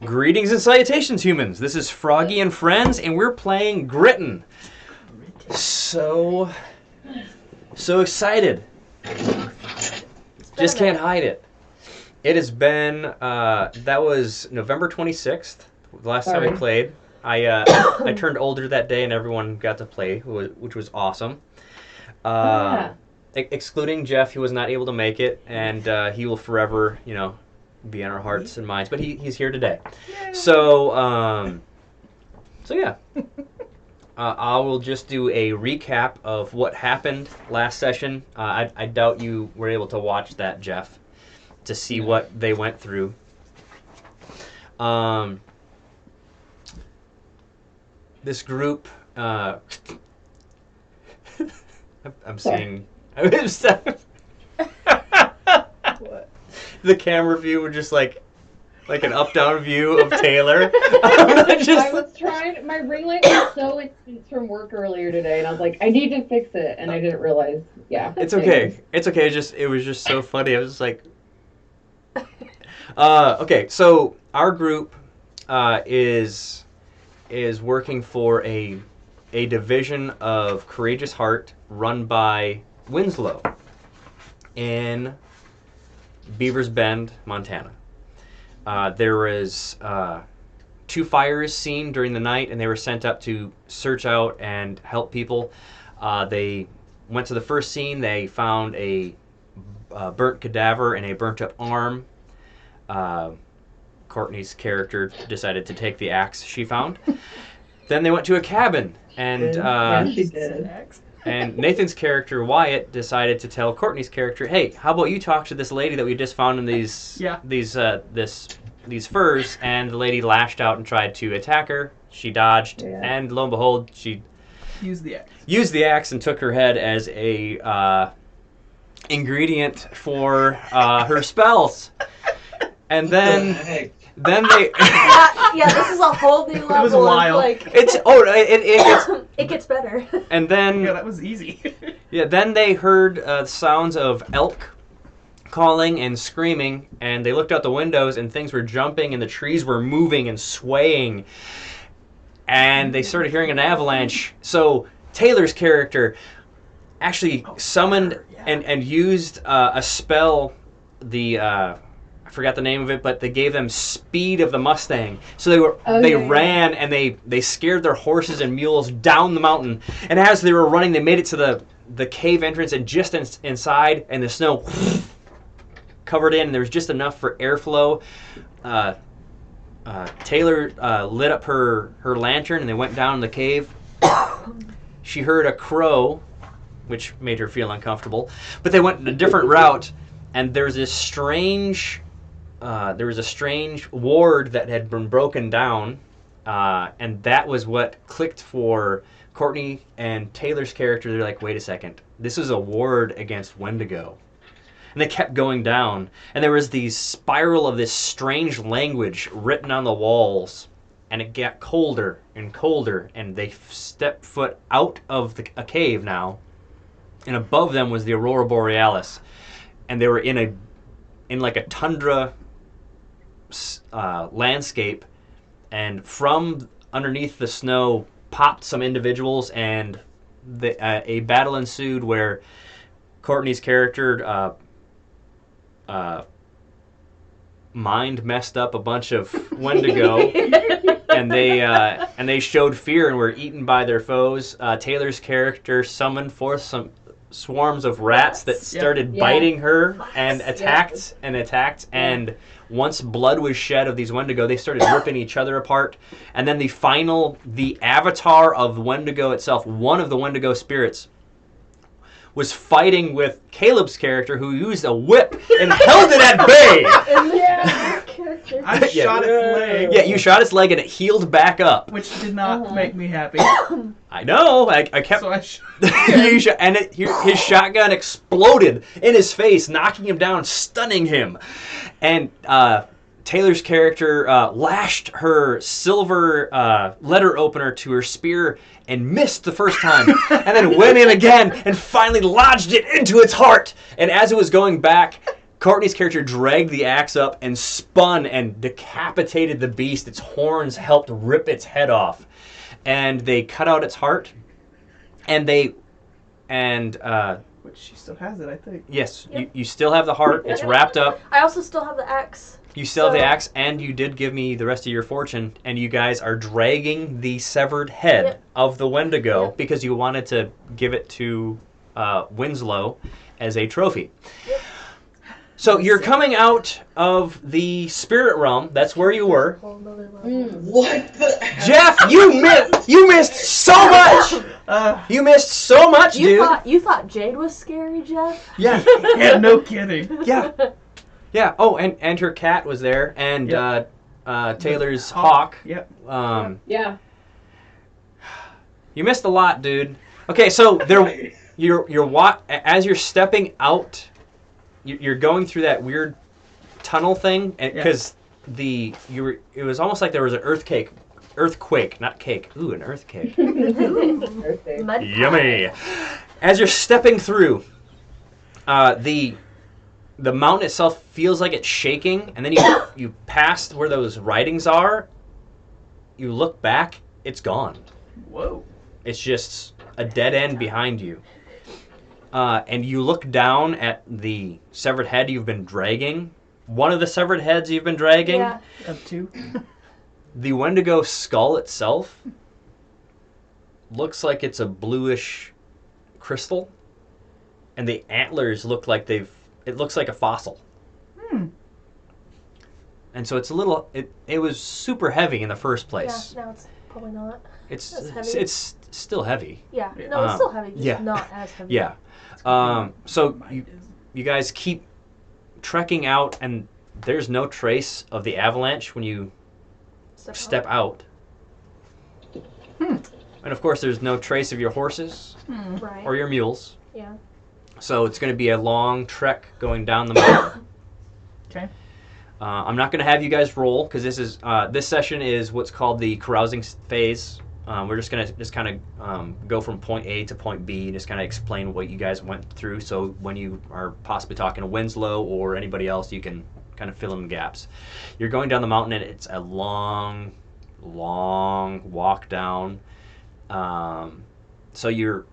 Greetings and salutations, humans. This is Froggy and Friends, and we're playing Gritten. So excited. Just can't hide it. It has been, that was November 26th, the last time we played. I turned older that day, and everyone got to play, which was awesome. Excluding Jeff, he was not able to make it, and he will forever, be in our hearts and minds. But he's here today. Yay. So yeah. I will just do a recap of what happened last session. I doubt you were able to watch that, Jeff, to see what they went through. This group, I'm seeing. What? The camera view was just like an up-down view of Taylor. I was trying. My ring light was so intense from work earlier today, and I was like, I need to fix it, and I didn't realize. Yeah. It's okay. It's okay. It was just so funny. I was just like, okay. So our group is working for a division of Courageous Heart run by Winslow in Beavers Bend, Montana. There was 2 fires seen during the night, and they were sent up to search out and help people. They went to the first scene. They found a burnt cadaver and a burnt-up arm. Courtney's character decided to take the axe she found. Then they went to a cabin, and she did. And Nathan's character, Wyatt, decided to tell Courtney's character, hey, how about you talk to this lady that we just found in these furs, and the lady lashed out and tried to attack her. She dodged, and lo and behold, she used the axe and took her head as a ingredient for her spells. And then they yeah, this is a whole new level. It was wild. It gets better. And then that was easy. Then they heard sounds of elk calling and screaming, and they looked out the windows, and things were jumping, and the trees were moving and swaying, and they started hearing an avalanche. So Taylor's character actually summoned and used a spell. I forgot the name of it, but they gave them speed of the Mustang. So they ran, and they scared their horses and mules down the mountain. And as they were running, they made it to the cave entrance, and just inside, and the snow covered in, and there was just enough for airflow. Taylor lit up her lantern, and they went down the cave. She heard a crow, which made her feel uncomfortable. But they went a different route, and there was a strange ward that had been broken down, and that was what clicked for Courtney and Taylor's character. They're like, wait a second, this is a ward against Wendigo. And they kept going down, and there was the spiral of this strange language written on the walls, and it got colder and colder, and they stepped foot out of a cave now, and above them was the Aurora Borealis, and they were in like a tundra landscape, and from underneath the snow popped some individuals, and a battle ensued where Courtney's character mind messed up a bunch of Wendigo, and they showed fear and were eaten by their foes. Taylor's character summoned forth some swarms of rats that started biting her and attacked, and once blood was shed of these Wendigo, they started ripping each other apart. And then the avatar of Wendigo itself, one of the Wendigo spirits, was fighting with Caleb's character, who used a whip and held it at bay. I shot its leg. Yeah, you shot its leg, and it healed back up. Which did not make me happy. I know. I kept. So his shotgun exploded in his face, knocking him down, stunning him. And Taylor's character lashed her silver letter opener to her spear and missed the first time, and then went in again and finally lodged it into its heart. And as it was going back, Courtney's character dragged the axe up and spun and decapitated the beast. Its horns helped rip its head off. And they cut out its heart. Which she still has it, I think. Yes, Yep. you still have the heart. It's wrapped up. I also still have the axe. You still have the axe, and you did give me the rest of your fortune, and you guys are dragging the severed head of the Wendigo because you wanted to give it to Winslow as a trophy. Yep. So you're coming out of the spirit realm. That's where you were. What the heck? Jeff, you missed so much. You missed so much, dude. You thought Jade was scary, Jeff? Yeah. Yeah, no kidding. Yeah. Yeah. Oh, and her cat was there, and Taylor's hawk. Yep. Yeah. You missed a lot, dude. Okay, so as you're stepping out, you're going through that weird tunnel thing, because it was almost like there was an earthquake, not cake. Ooh, an earthquake. Yummy. As you're stepping through, the mountain itself feels like it's shaking, and then you pass where those writings are. You look back, it's gone. Whoa. It's just a dead end behind you. And you look down at the severed head you've been dragging. One of the severed heads you've been dragging. Yeah. Up two. The Wendigo skull itself looks like it's a bluish crystal. And the antlers look like it looks like a fossil. And so it's a little, it was super heavy in the first place. Yeah, now it's probably not. It's still heavy. Yeah, no, it's still heavy, just not as heavy. Yeah. So you guys keep trekking out, and there's no trace of the avalanche when you step out. And of course, there's no trace of your horses or your mules. Yeah. So it's going to be a long trek going down the mountain. Okay. I'm not going to have you guys roll because this session is what's called the carousing phase. We're just gonna kind of go from point A to point B, just kind of explain what you guys went through. So when you are possibly talking to Winslow or anybody else, you can kind of fill in the gaps. You're going down the mountain, and it's a long walk down. So you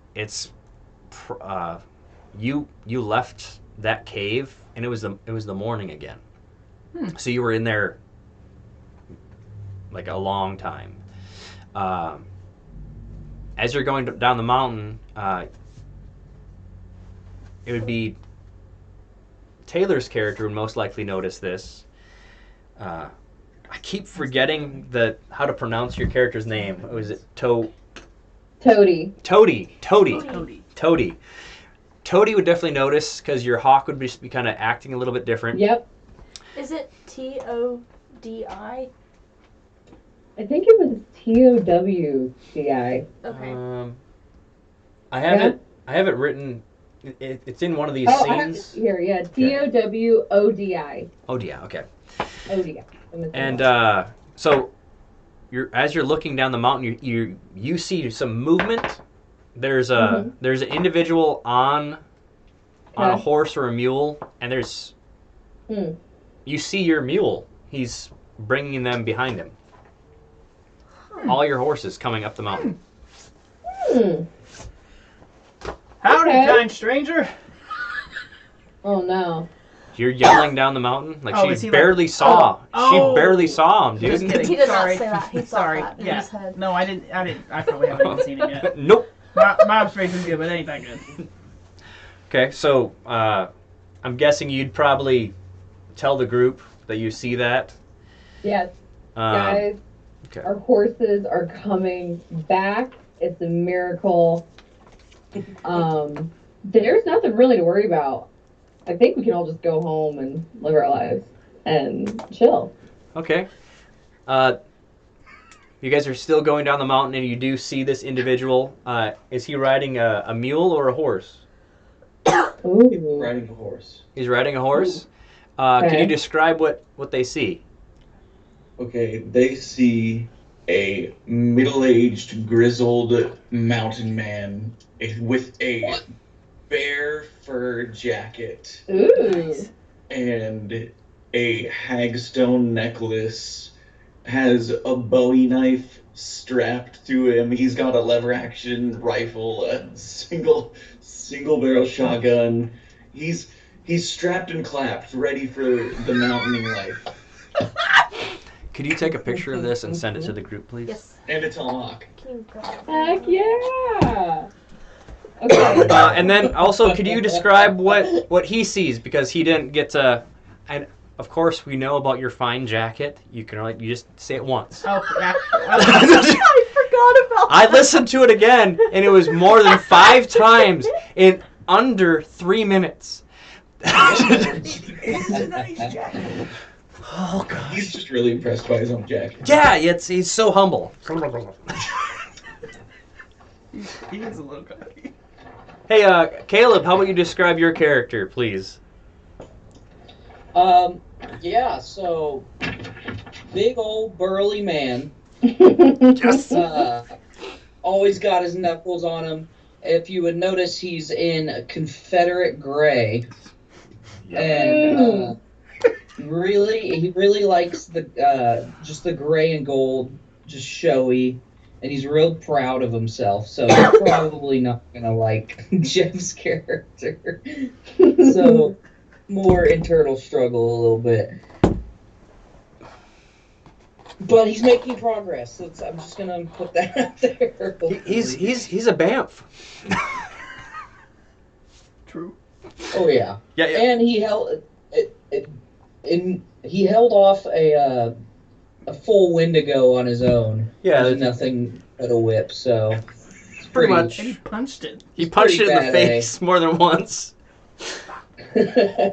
left that cave, and it was the morning again. So you were in there like a long time. As you're going down the mountain, it would be Taylor's character would most likely notice this. I keep forgetting how to pronounce your character's name. Was it Toady. Toady. Toady would definitely notice because your hawk would be kind of acting a little bit different. Yep. Is it Todi? I think it was TOWDI. Okay. I have it written. It's in one of these I have scenes. it here, yeah. TOWODI. Oh yeah, okay. ODI. And so as you're looking down the mountain, you see some movement. There's an individual on a horse or a mule, and you see your mule. He's bringing them behind him. All your horses coming up the mountain. Howdy, kind stranger. Oh no. You're yelling down the mountain like Oh, is she he barely saw. She barely saw him, dude. Just kidding. He did Sorry. not say that. He thought Sorry. that in Yeah. his head. No, I didn't. I probably haven't even seen it yet. Nope. My observation's good, but it ain't that good. Okay, so I'm guessing you'd probably tell the group that you see that. Yes. Guys, okay. Our horses are coming back. It's a miracle. There's nothing really to worry about. I think we can all just go home and live our lives and chill. Okay. You guys are still going down the mountain, and you do see this individual. Is he riding a mule or a horse? Ooh. Riding a horse. He's riding a horse. Okay. Can you describe what they see? Okay, they see a middle-aged, grizzled mountain man with a bear fur jacket. Ooh. and a hagstone necklace, has a Bowie knife strapped to him. He's got a lever action rifle, a single barrel shotgun. He's strapped and clapped, ready for the mountaining life. Could you take a picture of this and send it to the group, please? Yes. And a tomahawk. Heck yeah! Okay. And then also, could you describe what he sees, because he didn't get to. And of course, we know about your fine jacket. You just say it once. Oh, yeah. I forgot about I listened to it again, and it was more than 5 times in under 3 minutes. Oh god. He's just really impressed by his own jacket. Yeah, he's so humble. He is a little cocky. Hey, Caleb, how about you describe your character, please? Yeah, so big old burly man. Yes. Always got his knuckles on him. If you would notice, he's in Confederate gray, and he really likes the just the gray and gold, just showy, and he's real proud of himself. So he's probably not gonna like Jeff's character. So more internal struggle a little bit. But he's making progress. So I'm just gonna put that out there. He's a Banff. True. Oh yeah. Yeah. And he held he held off a full Wendigo on his own. Yeah, There's nothing but a whip. So it's pretty much. And he punched it. He punched it in the pretty bad, face more than once.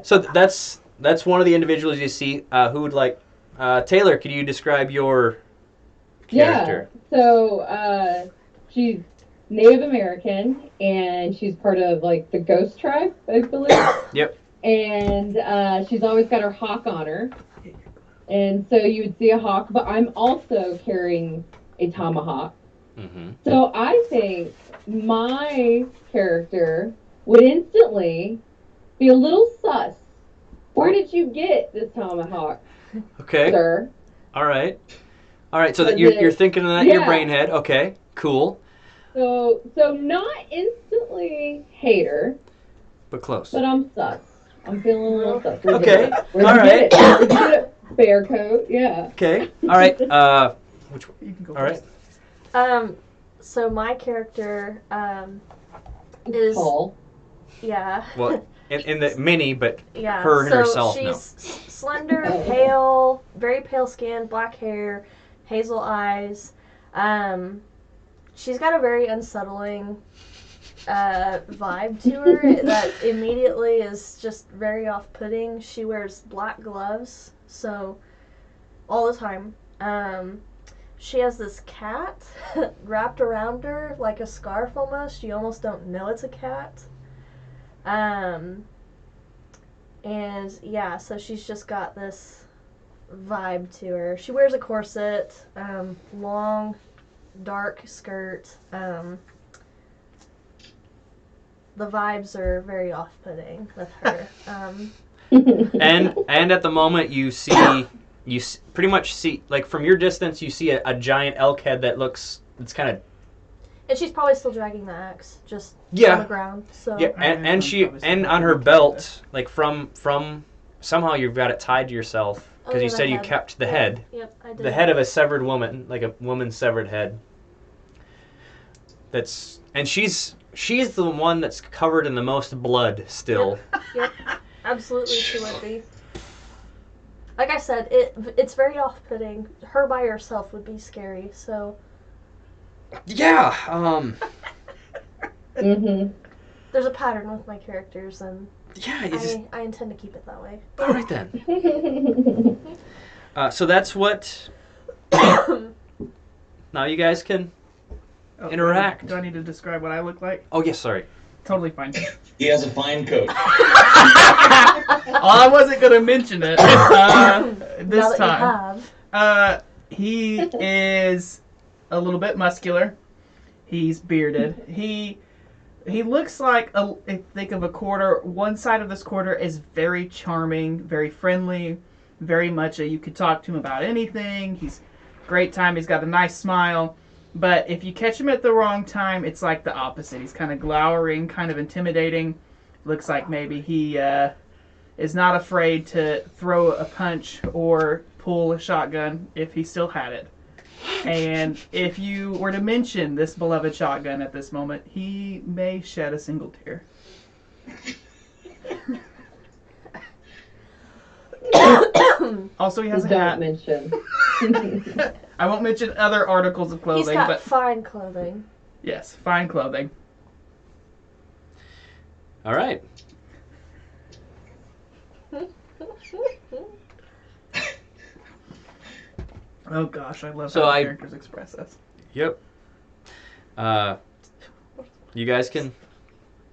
So that's one of the individuals you see. Who would like? Taylor, could you describe your character? Yeah. So she's Native American, and she's part of like the Ghost Tribe, I believe. Yep. And she's always got her hawk on her. And so you would see a hawk, but I'm also carrying a tomahawk. Mm-hmm. So I think my character would instantly be a little sus. Where did you get this tomahawk, Okay. sir? All right. So that you're thinking of that in your Yeah. brain head. Okay. Cool. So not instantly hater, But close. but I'm sus. I'm feeling a little sus. Okay. Where'd All you right. get it? Where'd you get it? Bear coat, yeah. Okay. All right. Which one? You can go All right. first. So my character, is Tall. yeah. Well, in the mini, but Yeah. her and so herself, she's no. slender, pale, very pale skin, black hair, hazel eyes. She's got a very unsettling vibe to her that immediately is just very off-putting. She wears black gloves, so all the time. She has this cat wrapped around her like a scarf almost. You almost don't know it's a cat. And yeah, so she's just got this vibe to her. She wears a corset, long, dark skirt. The vibes are very off-putting with her. And at the moment you pretty much see, like, from your distance you see a giant elk head that looks, it's kind of, And she's probably still dragging the axe, just Yeah. on the ground. So yeah, and on her belt, like from somehow you've got it tied to yourself, because yeah, you the said you head. kept the Yeah. head, Yep, I did. the head of a severed woman, like a woman's severed head. And she's the one that's covered in the most blood still. Yep, absolutely she would be. Like I said, it's very off-putting. Her by herself would be scary, so Yeah. Mm-hmm. there's a pattern with my characters, and Yeah. You just, I intend to keep it that way. all right then. So that's what. Now you guys can. Oh, Interact. Do I need to describe what I look like? Oh yes, sorry. Totally fine. He has a fine coat. I wasn't gonna mention it Now this that time. you have. He is a little bit muscular. He's bearded. He He looks like think of a quarter. One side of this quarter is very charming, very friendly, very much you could talk to him about anything. He's great time. He's got a nice smile. But if you catch him at the wrong time, it's like the opposite. He's kind of glowering, kind of intimidating. Looks like maybe he is not afraid to throw a punch or pull a shotgun if he still had it. And if you were to mention this beloved shotgun at this moment, he may shed a single tear. Also, he has a Don't hat. mention. I won't mention other articles of He's clothing, got but fine clothing. yes, fine clothing. All right. Oh gosh, I love So how the characters express us. Yep. You guys can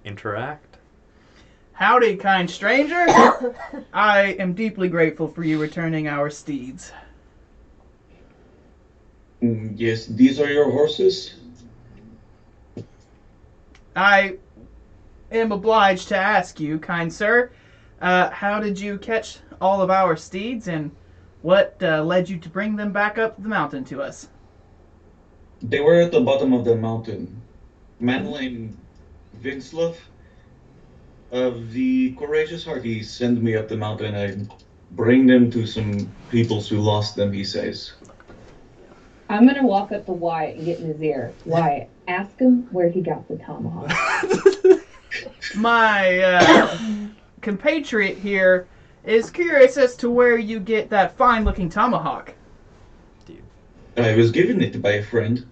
interact. Howdy, kind stranger. I am deeply grateful for you returning our steeds. Yes, these are your horses? I am obliged to ask you, kind sir, how did you catch all of our steeds, and what led you to bring them back up the mountain to us? They were at the bottom of the mountain. Man named Vinslov of the Courageous Heart, he sent me up the mountain. I bring them to some peoples who lost them, he says. I'm gonna walk up to Wyatt and get in his ear. Wyatt, ask him where he got the tomahawk. My compatriot here is curious as to where you get that fine-looking tomahawk. I was given it by a friend.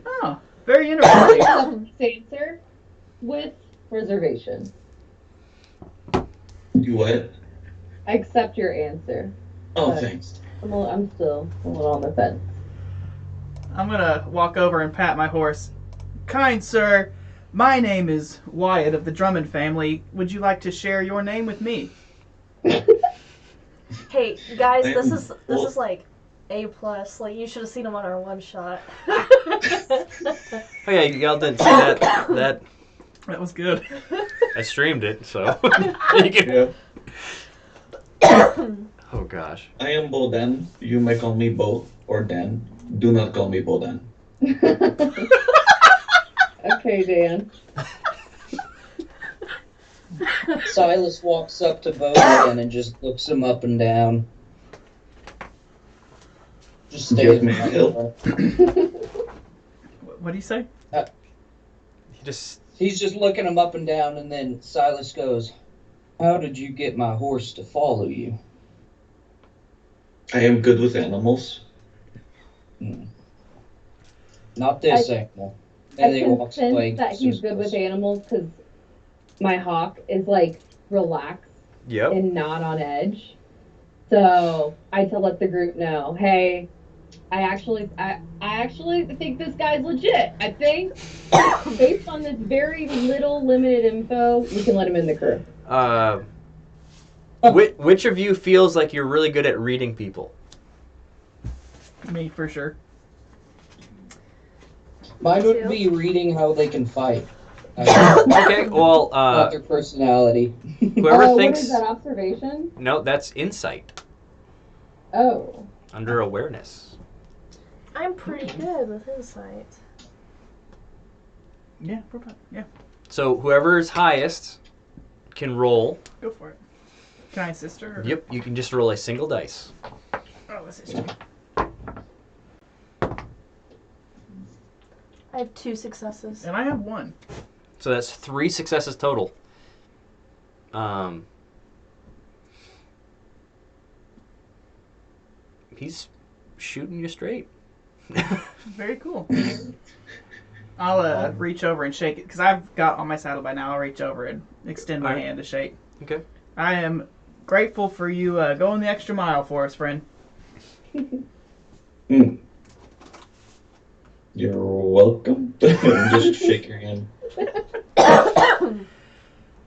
Oh, very interesting. Answer with reservation. You what? I accept your answer. Oh, But thanks. I'm still a little on the fence. I'm gonna walk over and pat my horse. Kind sir, my name is Wyatt of the Drummond family. Would you like to share your name with me? Hey guys, I this am- is well- like A plus. Like you should have seen him on our one shot. Oh yeah, y'all didn't see that. That That was good. I streamed it, so you can. Yeah. Oh gosh. I am Bodan. You may call me Bo or Dan. Do not call me Bodan. Okay, Dan. Silas walks up to Bodan and just looks him up and down. Just stays Give me a help. What do you say? He just He's just looking him up and down, and then Silas goes, "How did you get my horse to follow you?" I am good with animals. Not this animal. And I he can walks away. sense that he's good with animals because my hawk is like relaxed yep. and not on edge. So I had to let the group know, hey, I actually think this guy's legit. I think based on this very little limited info, we can let him in the crew. Which of you feels like you're really good at reading people? Me, for sure. Mine would Two. be reading how they can fight. Okay, well, Not their personality. whoever What thinks is that observation? no, that's insight Oh. under awareness. I'm pretty good with insight. Yeah, we're about, yeah, So whoever's highest can roll. go for it. Can I assist her? or- Yep, you can just roll a single dice. Oh, assist you. I have 2 successes. And I have 1. So that's 3 successes total. He's shooting you straight. Very cool. I'll reach over and shake it, because I've got on my saddle by now. I'll reach over and extend my Alright. hand to shake. Okay. I am grateful for you going the extra mile for us, friend. Hmm. You're welcome. Just shake your hand.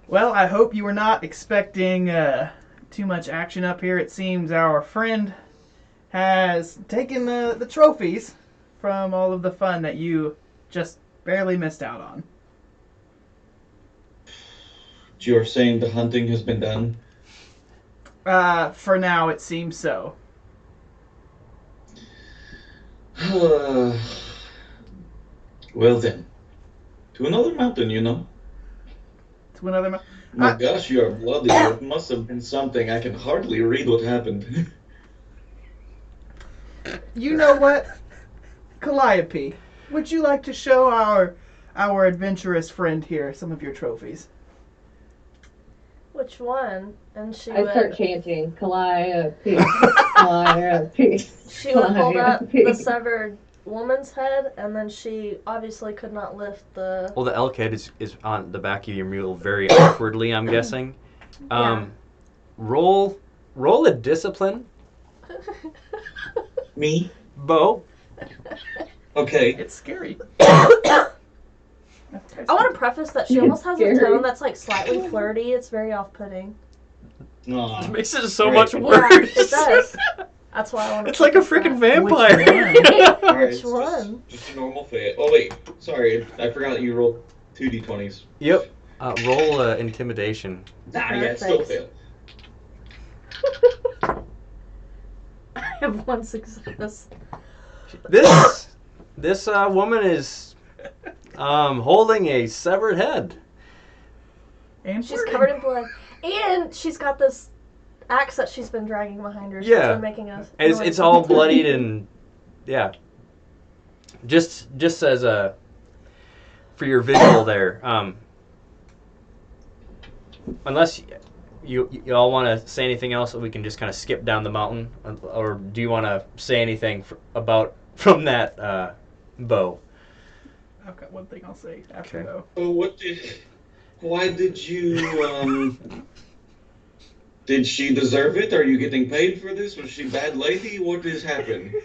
Well, I hope you were not expecting too much action up here. It seems our friend has taken the trophies from all of the fun that you just barely missed out on. You're saying the hunting has been done? For now, it seems so. Well then, to another mountain, you know. To another. My gosh, you are bloody. It must have been something. I can hardly read what happened. You know what, Calliope? Would you like to show our adventurous friend here some of your trophies? Which one? And she I would start chanting, Calliope, Calliope. she would hold up Calliope. the severed woman's head, and then she obviously could not lift the. Well, the elk head is on the back of your mule very awkwardly, I'm guessing. Roll a discipline, Me? Bo. Okay. It's scary. I want to preface that she almost has a Scary. tone that's like slightly flirty. It's very off-putting. Aw. It makes it so Right. much Yeah, worse. it does. That's why I want to. It's like a freaking vampire. Which Alright, it's one? Just a normal fail. Oh wait, sorry, I forgot you rolled 2d20s. Yep. Roll intimidation. Ah, yeah, it's still a Perfect. fail. I have one success. This woman is holding a severed head. And She's covered in blood, and she's got this axe that she's been dragging behind her. She's Yeah. been making us. And it's all bloodied and yeah. Just as a for your visual there. Unless you all want to say anything else, we can just kind of skip down the mountain, or do you want to say anything from that bow? I've got one thing I'll say after Okay. though. Oh, why did you, did she deserve it? Are you getting paid for this? Was she a bad lady? What has happened?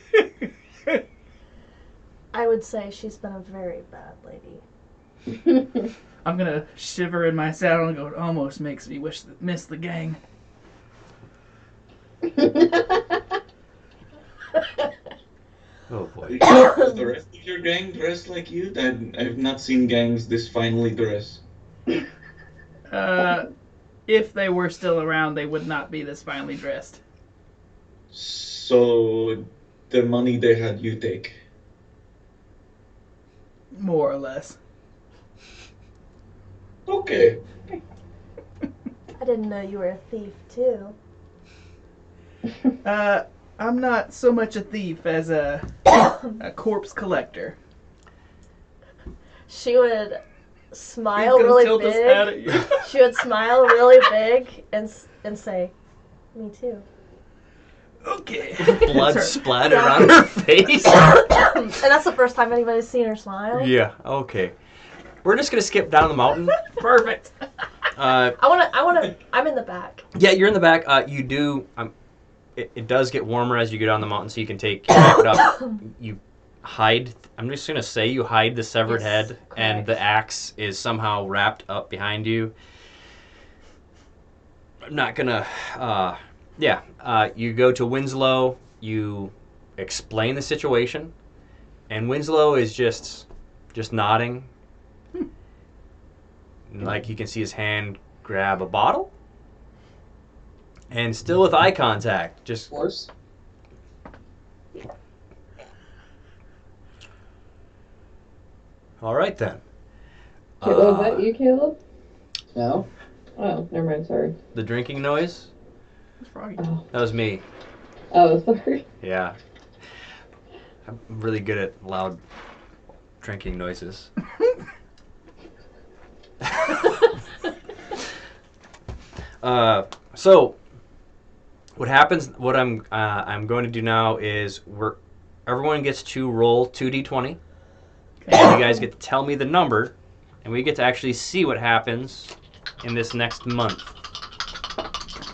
I would say she's been a very bad lady. I'm gonna shiver in my saddle and go. It almost makes me miss the gang. Oh boy. Is the rest of your gang dressed like you? I've not seen gangs this finely dressed. If they were still around, they would not be this finely dressed. So, the money they had you take. More or less. Okay. I didn't know you were a thief too. I'm not so much a thief as a corpse collector. She would smile He's gonna really tilt his hat at big. you. She would smile really big and say, "Me too." Okay. Blood It's her- splattered on her face. And that's the first time anybody's seen her smile. Yeah. Okay. We're just gonna skip down the mountain. Perfect. I'm in the back. Yeah, you're in the back. You do. It does get warmer as you go down the mountain, so you can take it up. You hide. I'm just gonna say you hide the severed Yes, head, and the axe is somehow wrapped up behind you. I'm not gonna. You go to Winslow. You explain the situation, and Winslow is just nodding. Like you can see his hand grab a bottle. And still with eye contact, just Of course. all right then. Was that you, Caleb? No. Oh, never mind. Sorry. The drinking noise? It's Froggy. Oh, That was me. sorry. Yeah. I'm really good at loud drinking noises. So what happens? What I'm going to do now is everyone gets to roll 2d20, and you guys get to tell me the number, and we get to actually see what happens in this next month.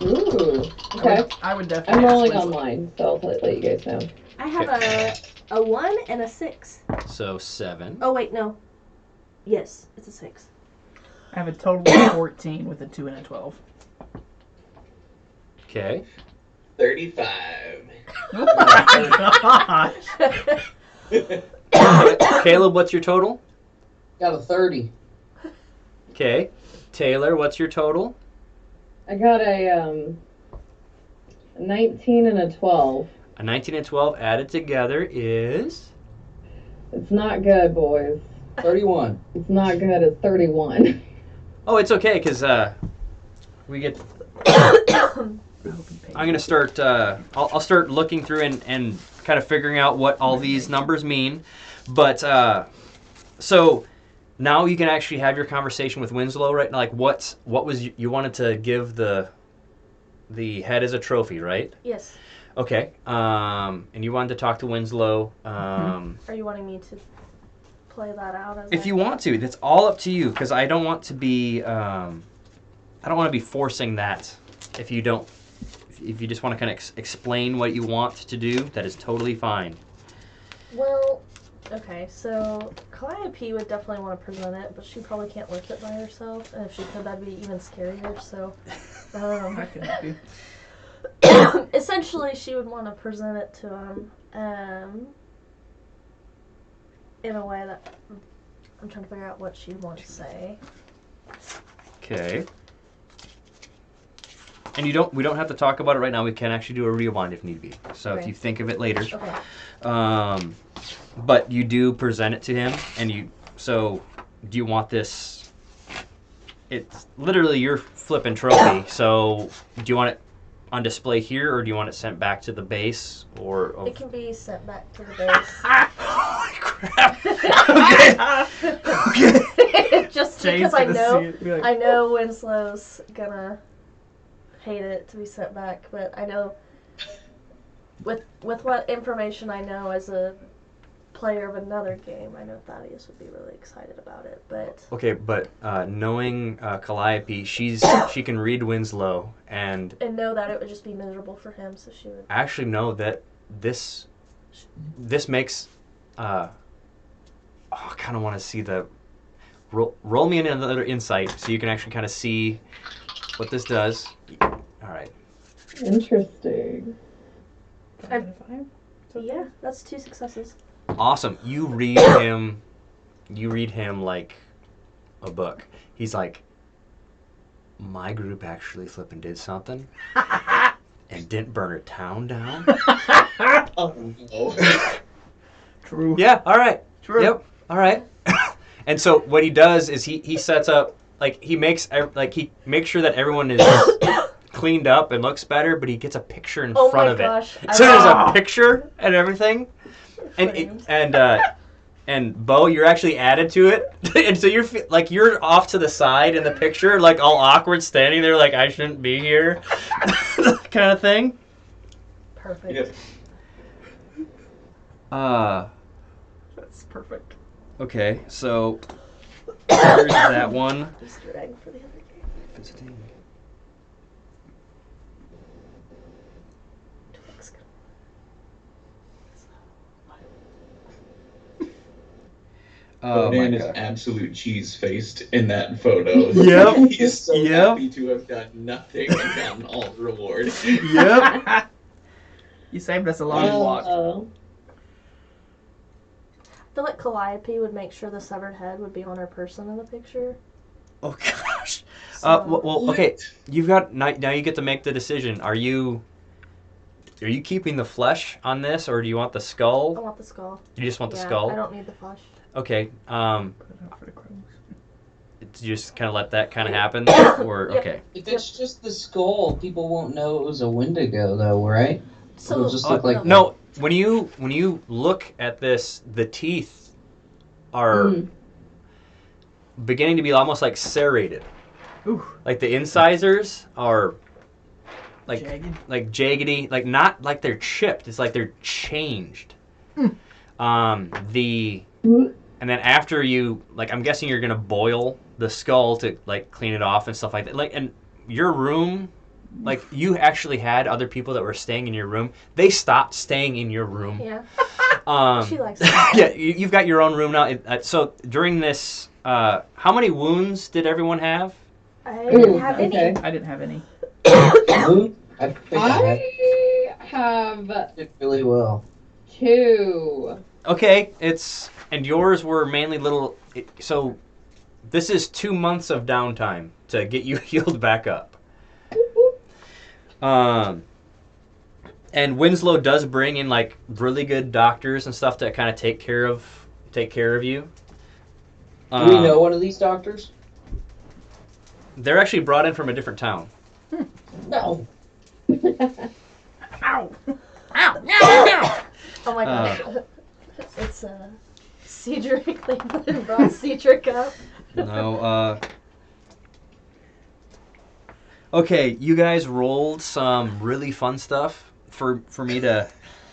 Ooh. Okay. I would definitely. I'm ask rolling Winslow. online, so I'll let you guys know. I have a 1 and a 6. So 7. Oh wait, no. Yes, it's a 6. I have a total of 14 with a 2 and a 12. Okay. 35. Oh my gosh. Caleb, what's your total? Got a 30. Okay. Taylor, what's your total? I got a 19 and a 12. A 19 and 12 added together is... It's not good, boys. 31. It's not good. It's 31. Oh, it's okay, because we get... I'm going to start... I'll start looking through and kind of figuring out what all these numbers mean. But, so... Now you can actually have your conversation with Winslow right now. Like, what was you wanted to give the head as a trophy, right? Yes. Okay. And you wanted to talk to Winslow. Are you wanting me to play that out? If you want to, that's all up to you. Because I don't want to be forcing that. If you just want to kind of explain what you want to do, that is totally fine. Well, okay, so Calliope would definitely want to present it, but she probably can't lift it by herself, and if she could, that'd be even scarier, so... I can help you. Essentially, she would want to present it to him, in a way that... I'm trying to figure out what she'd want to say. Okay. And we don't have to talk about it right now. We can actually do a rewind if need be. So Okay. if you think of it later. Okay. But you do present it to him, and so do you want this? It's literally your flipping trophy. So do you want it on display here, or do you want it sent back to the base, or? It can be sent back to the base. Holy crap! Okay. Just Jay's because I gonna know, see it, be like, I know Winslow's gonna hate it to be sent back, but I know with what information I know as a player of another game, I know Thaddeus would be really excited about it. But Okay, but knowing Calliope, she can read Winslow and know that it would just be miserable for him, so she would actually know that this makes. I kind of want to see the. Roll me another insight so you can actually kind of see what this does. All right. Interesting. Yeah, that's 2 successes. Awesome. You read him like a book. He's like, my group actually flipping did something and didn't burn a town down. Oh no. True. Yeah, all right. True. Yep, all right. And so what he does is he sets up, like, he makes sure that everyone is cleaned up and looks better, but he gets a picture in Oh front my of gosh, it. So there's a picture and everything. And Bo, you're actually added to it, and so you're off to the side in the picture, like all awkward, standing there, like I shouldn't be here, kind of thing. Perfect. Yep. That's perfect. Okay, so here's that one. Easter egg for the other game. Visiting. Twix. Oh my Man is god. absolute cheese faced in that photo. Yep. He's so Yep. happy to have done nothing and gotten all the reward. Yep. You saved us a long walk. I feel like Calliope would make sure the severed head would be on her person in the picture. Oh gosh. So, Well, okay. You've got now you get to make the decision. Are you keeping the flesh on this, or do you want the I skull? want the skull. You just want the Yeah, skull? I don't need the flesh. Okay. Put it out for the crows. You just kind of let that kind of happen, or Yep. okay. If it's just the skull, people won't know it was a Wendigo, though, right? So It'll just look like No, when you look at this, the teeth are beginning to be almost like serrated. Ooh. Like the incisors are like Jagged. like jaggedy, like not like they're chipped. It's like they're changed. And then after you, like, I'm guessing you're gonna boil the skull to like clean it off and stuff like that. Like, and your room, like, you actually had other people that were staying in your room. They stopped staying in your room. yeah, Um, she likes that. yeah, you've got your own room now. So during this, how many wounds did everyone have? I didn't have any. Okay. I didn't have any. I think I I have did really well. 2. Okay, and yours were mainly so This is 2 months of downtime to get you healed back up. And Winslow does bring in like really good doctors and stuff to kind of take care of you. Do we know one of these doctors? They're actually brought in from a different town. No. Ow! Oh my gosh. It's Cedric. They brought Cedric up. No. Okay, you guys rolled some really fun stuff for me to.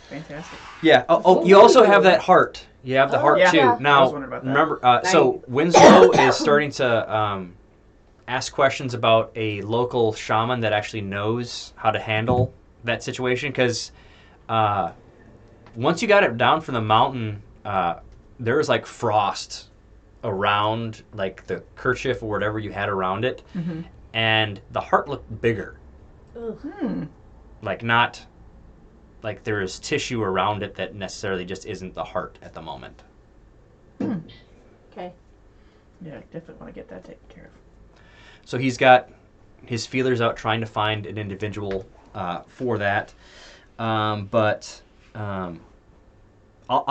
Fantastic. Yeah. Oh, you also have that heart. You have the heart yeah. too. Yeah. I was Now, wondering about that. remember. So Winslow is starting to ask questions about a local shaman that actually knows how to handle that situation. Because once you got it down from the mountain, there was like frost around like the kerchief or whatever you had around it, Mm-hmm. and the heart looked bigger. Ugh. Like not like there is tissue around it that necessarily just isn't the heart at the moment. Okay. Yeah, definitely want to get that taken care of. So he's got his feelers out trying to find an individual for that. But I'll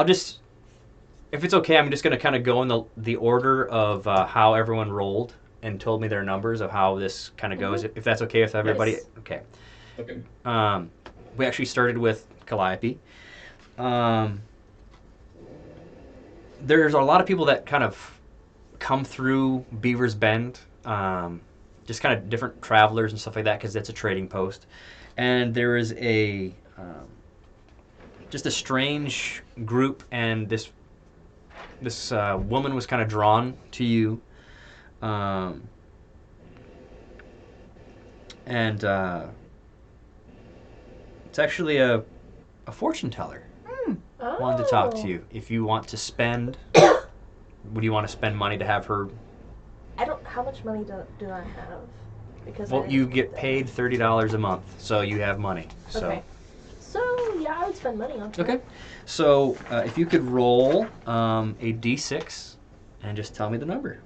just, if it's okay, I'm just going to kind of go in the order of how everyone rolled and told me their numbers of how this kind of goes. If that's okay with everybody. Yes. Okay. Okay. We actually started with Calliope. There's a lot of people that kind of come through Beaver's Bend, just kind of different travelers and stuff like that, because it's a trading post. And there is just a strange group, and this woman was kind of drawn to you, and it's actually a fortune teller. Oh. Wanted to talk to you. If you want to spend, would you want to spend money to have her? I don't. How much money do I have? Because Well, I you get paid $30 a month, so you have money. So. Okay. So yeah, I would spend money on. Okay. So if you could roll a d6 and just tell me the number.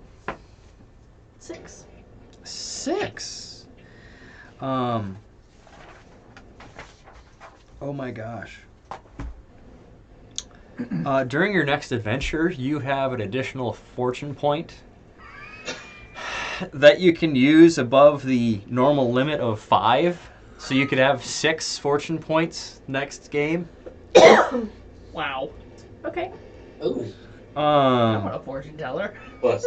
6. 6. Oh my gosh. During your next adventure, you have an additional fortune point that you can use above the normal limit of 5. So you could have 6 fortune points next game. Wow. Okay. Ooh. I'm not a fortune teller. Plus,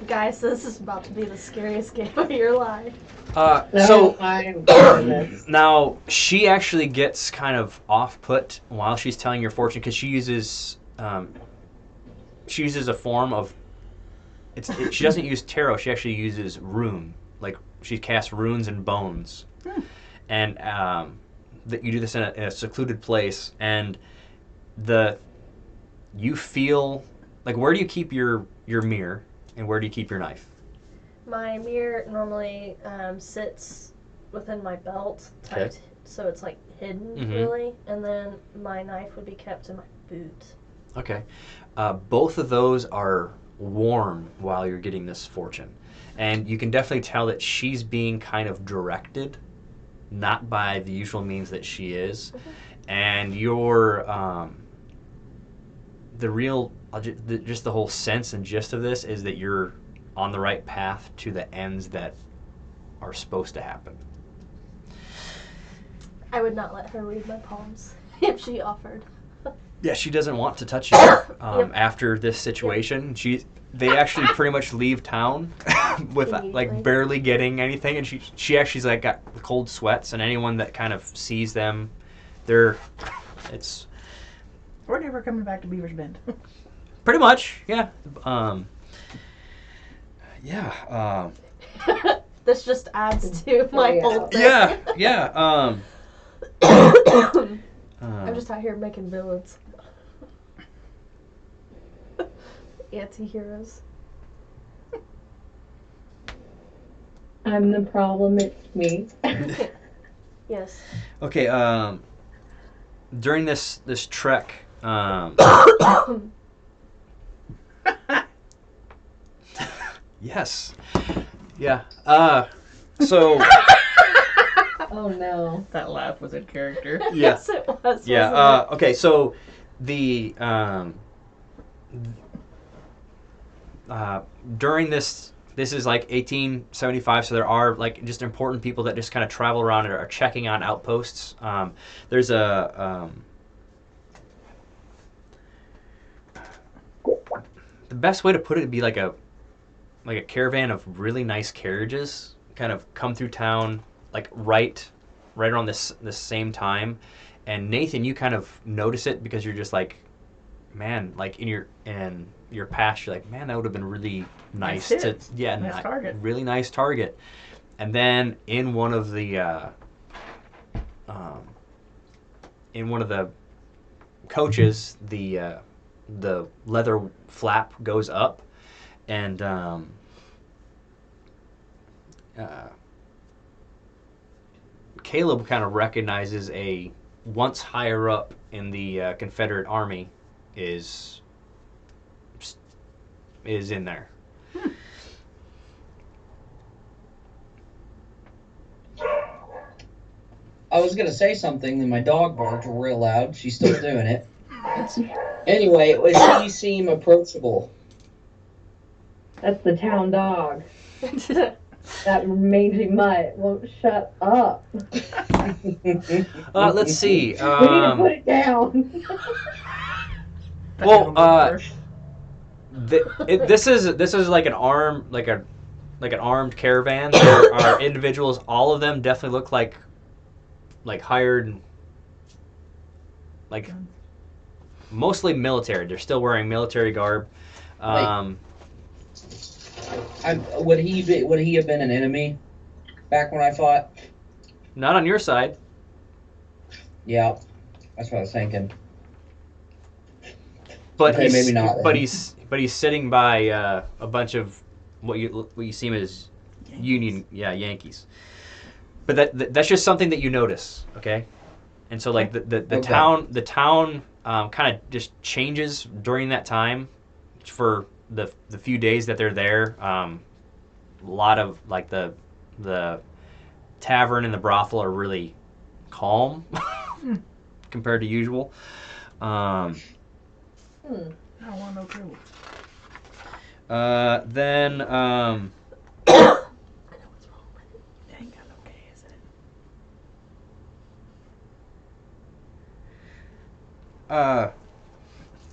Guys, this is about to be the scariest game of your life. So I'm doing this. now she actually gets kind of off put while she's telling your fortune because she uses a form of she doesn't use tarot. She actually uses rune. Like she casts runes and bones, and that you do this in a secluded place, and you feel like, where do you keep your mirror and where do you keep your knife? My mirror normally sits within my belt, tucked, so it's like hidden really, and then my knife would be kept in my boot. Okay. Both of those are worn while you're getting this fortune. And you can definitely tell that she's being kind of directed, not by the usual means that she is. And you're, just the whole sense and gist of this is that you're on the right path to the ends that are supposed to happen. I would not let her read my palms if she offered. Yeah, she doesn't want to touch you after this situation. They actually pretty much leave town with like barely getting anything, and she actually's like got cold sweats, and anyone that kind of sees them, We're never coming back to Beaver's Bend. pretty much, yeah. This just adds to my whole thing. Yeah. I'm just out here making villains. Anti-heroes. I'm the problem, it's me. Yes. Okay. During this Yes. Yeah. So Oh no. That laugh was in character. Yeah. Yes, it was. yeah. wasn't Okay. So the during this is like 1875, so there are like just important people that just kind of travel around and are checking on outposts. There's a the best way to put it would be like a caravan of really nice carriages kind of come through town like right around this same time. And Nathan, you kind of notice it because you're just like, man, like in your past, you're like, man, that would have been really nice Nice to, hit. yeah, Nice target. really nice target. And then in one of the coaches, the leather flap goes up, and Caleb kind of recognizes a once higher up in the Confederate Army is in there. I was gonna say something, then my dog barked real loud. She's still doing it. Anyway, he seem approachable. That's the town dog. That mangy mutt won't shut up. Let's see. We need to put it down. Well, this is like an an armed caravan. There are individuals. All of them definitely look like hired, like mostly military. They're still wearing military garb. Would he have been an enemy back when I fought? Not on your side. Yeah, that's what I was thinking. But Okay, maybe not then. But he's sitting by a bunch of what you see as Union Yankees. But that's just something that you notice, okay? And so like the Okay. town kind of just changes during that time for the few days that they're there. A lot of like the tavern and the brothel are really calm compared to usual. I want no clue. Then It ain't got no K, is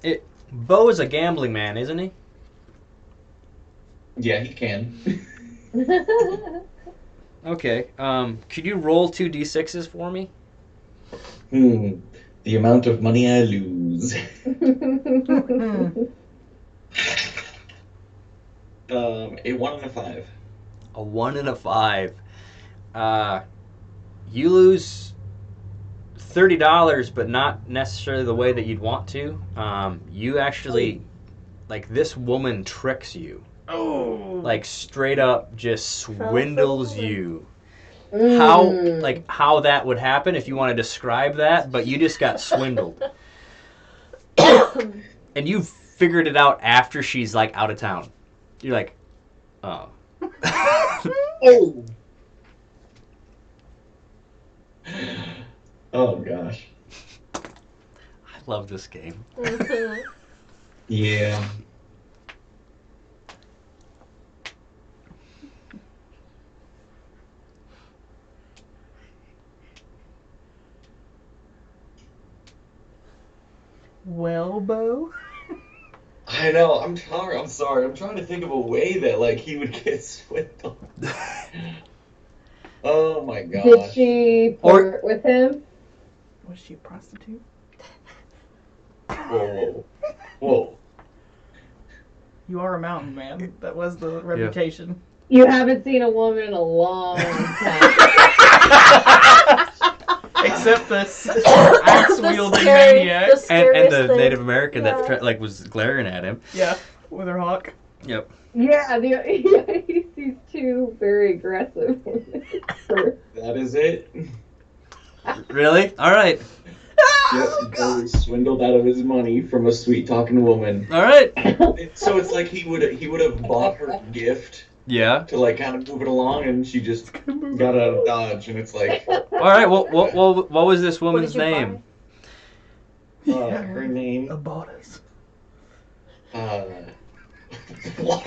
it? Bo is a gambling man, isn't he? Yeah, he can. Okay. Could you roll 2d6s for me? The amount of money I lose. A 1 and a 5. A 1 and a 5. You lose $30, but not necessarily the way that you'd want to. You actually, like, this woman tricks you. Oh. Like, straight up just swindles you. Mm. How that would happen if you want to describe that, but you just got swindled. And you figured it out after she's like out of town. You're like, oh. Oh, Oh gosh. I love this game. Yeah. Well, Bo. I know. I'm sorry. I'm trying to think of a way that like he would get swindled. Oh my gosh. Did she flirt with him? Was she a prostitute? Whoa. Whoa. You are a mountain man. That was the reputation. You haven't seen a woman in a long time. Except this axe wielding maniac. And the Native American that like was glaring at him. Yeah, with her hawk. Yep. Yeah, he's too very aggressive. That is it. Really? All right. Yep, Bo was swindled out of his money from a sweet talking woman. All right. So it's like he would have bought her a gift Yeah. to like kind of move it along, and she just got out of Dodge, and it's like All right. What was this What woman's did you name? her name. Abatas. What?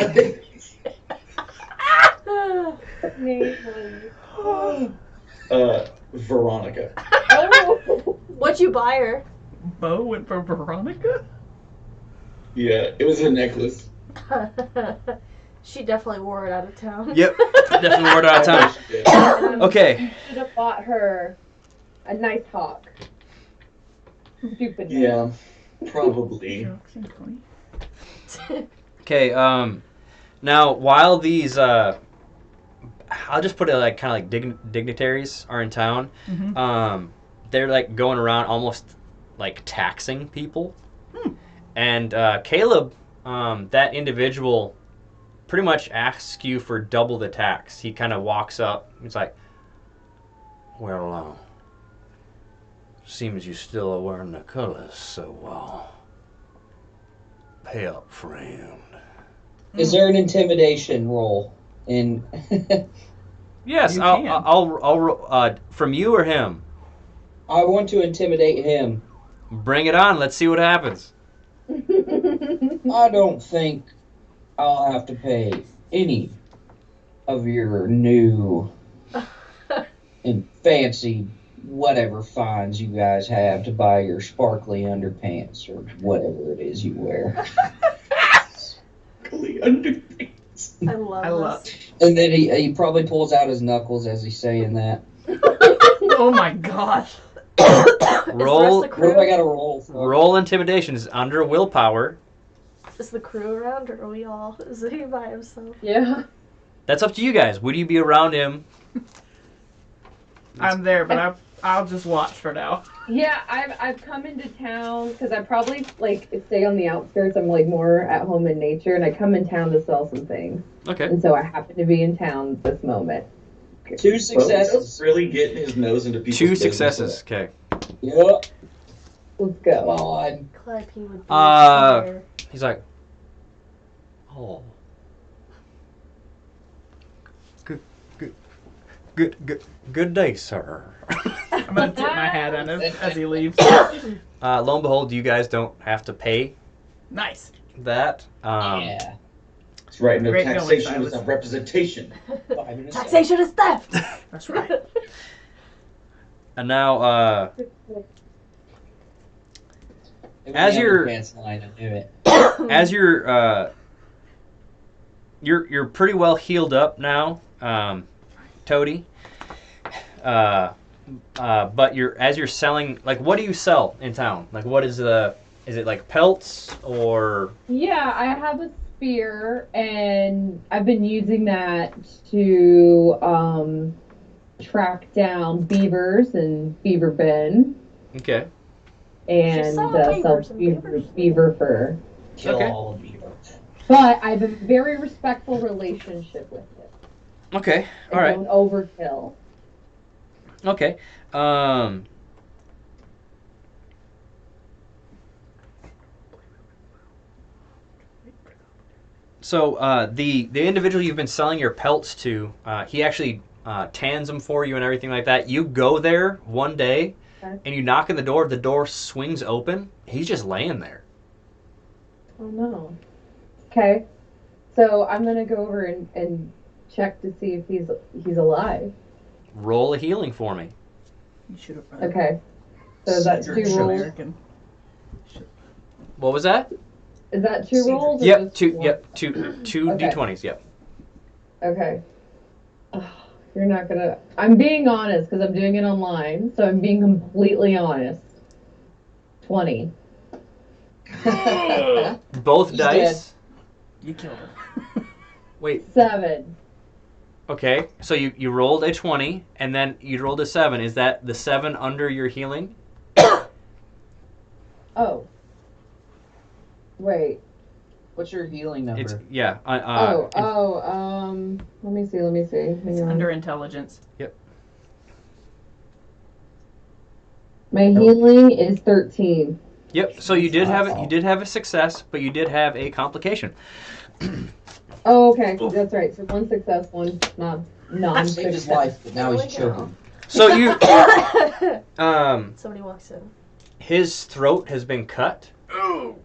Veronica. Oh. What'd you buy her? Bo went for Veronica? Yeah, it was a necklace. She definitely wore it out of town. Yep. Definitely word out of town. Okay. You should have bought her a nice hawk. Stupid. Yeah, probably. Okay. Now while these I'll just put it like kind of like dignitaries are in town. Mm-hmm. They're like going around almost like taxing people. And Caleb, that individual, pretty much asks you for double the tax. He kind of walks up. He's like, "Well, seems you still are wearing the colors, so pay up, friend." Is there an intimidation roll in? Yes, You I'll from you or him. I want to intimidate him. Bring it on. Let's see what happens. I don't think I'll have to pay any of your new and fancy whatever fines you guys have to buy your sparkly underpants or whatever it is you wear. Underpants. I love I love. this. And then he probably pulls out his knuckles as he's saying that. Oh my gosh. Roll Is the rest of the What do I crew, got to roll for? roll intimidation is under willpower. is the crew around, or are we all? Is he by himself? Yeah. That's up to you guys. Would you be around him? I'm there, but I'll just watch for now. Yeah, I've come into town because I probably like stay on the outskirts. I'm like more at home in nature, and I come in town to sell some things, Okay. and so I happen to be in town at this moment. 2 successes. Really getting his nose into people's Two business. successes. Okay. Yep. Let's Come go. on. Clip, he would be there. He's like, oh, good day, sir. I'm gonna tip my hat on him as he leaves. Lo and behold, you guys don't have to pay Nice. that. Yeah. That's right. No Great going, taxation Silas. without representation. 5 and a 7. Taxation is theft. That's right. And now, It was as the you're- underpants line, I knew it. as you're pretty well healed up now, Toady. But as you're selling, like, what do you sell in town? Like, what is is it like pelts or? Yeah, I have a spear, and I've been using that to track down beavers and beaver bin, Okay. and selling sell beavers and beaver, beavers. beaver fur. Kill Okay. all of you. But I have a very respectful relationship with it. Okay. I All right. don't overkill. Okay. So the individual you've been selling your pelts to, he actually tans them for you and everything like that. You go there one day, Okay. and you knock on the door. The door swings open. He's just laying there. Oh no. Okay. So I'm gonna go over and check to see if he's alive. Roll a healing for me. You should have. Okay. So that's 2 rolls. American. What was that? Is that 2 rolls? or Yep. just Two. one? Yep. Two Okay. d20s. Yep. Okay. Ugh, you're not gonna. I'm being honest because I'm doing it online, so I'm being completely honest. 20. Both He's dice. You killed him. Wait. 7. Okay. So you rolled a 20, and then you rolled a 7. Is that the 7 under your healing? Oh. Wait. What's your healing number? It's yeah. Let me see. Hang It's on. under intelligence. My healing is 13. Yep. So you did have a success, but you did have a complication. Oh, okay. That's right. So one success, one Saved his life, but now he's choking. So you Somebody walks in. his throat has been cut. Oh.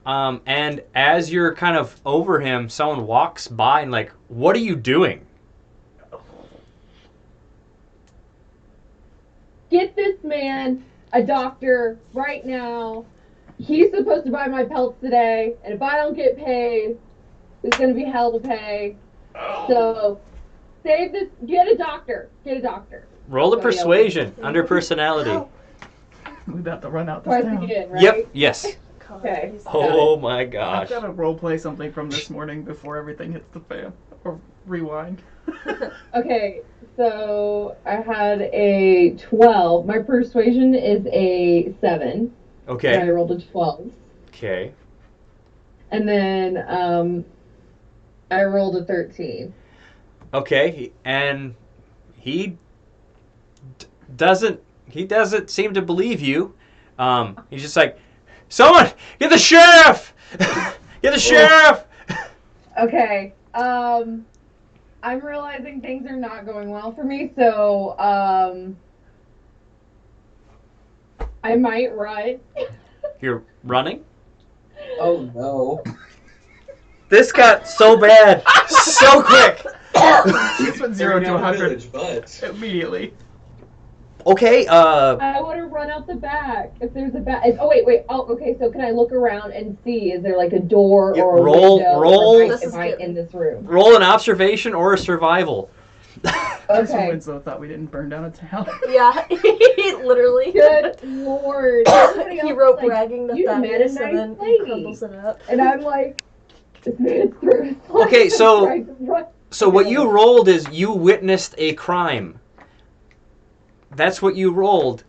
And as you're kind of over him, someone walks by and like, what are you doing? Get this man a doctor right now. He's supposed to buy my pelts today, and if I don't get paid, it's going to be hell to pay. So, save this. Get a doctor. Get a doctor. Roll a persuasion under personality. We about to run out this Twice town. again, right? Yep. Yes. God, Okay. he's- Oh my I've gosh. got to role play something from this morning before everything hits the fan. Or rewind. Okay, so I had a 12. My persuasion is a 7. And I Okay. rolled a 12. Okay. And then I rolled a 13. Okay. And he doesn't seem to believe you. He's just like, someone get the sheriff. Get the sheriff. Okay, I'm realizing things are not going well for me, so I might run. You're running. Oh no. This got so bad so quick. This went 0 to Burn down 100 village, but immediately. Okay. I want to run out the back. If there's a back. Oh wait. Oh, okay. So can I look around and see? Is there like a door Yeah, or a roll- window? roll- Or This am is I good. in this room? Roll an observation or a survival. Carson Okay. Winslow thought we didn't burn down a town. Yeah, literally. Good lord. Everybody He else wrote is like, bragging to "You met a Thaddeus nice and then he lady." crumbles it up. And I'm like, this man's through his life. Okay, so- Trying to run. So what you rolled is you witnessed a crime. That's what you rolled.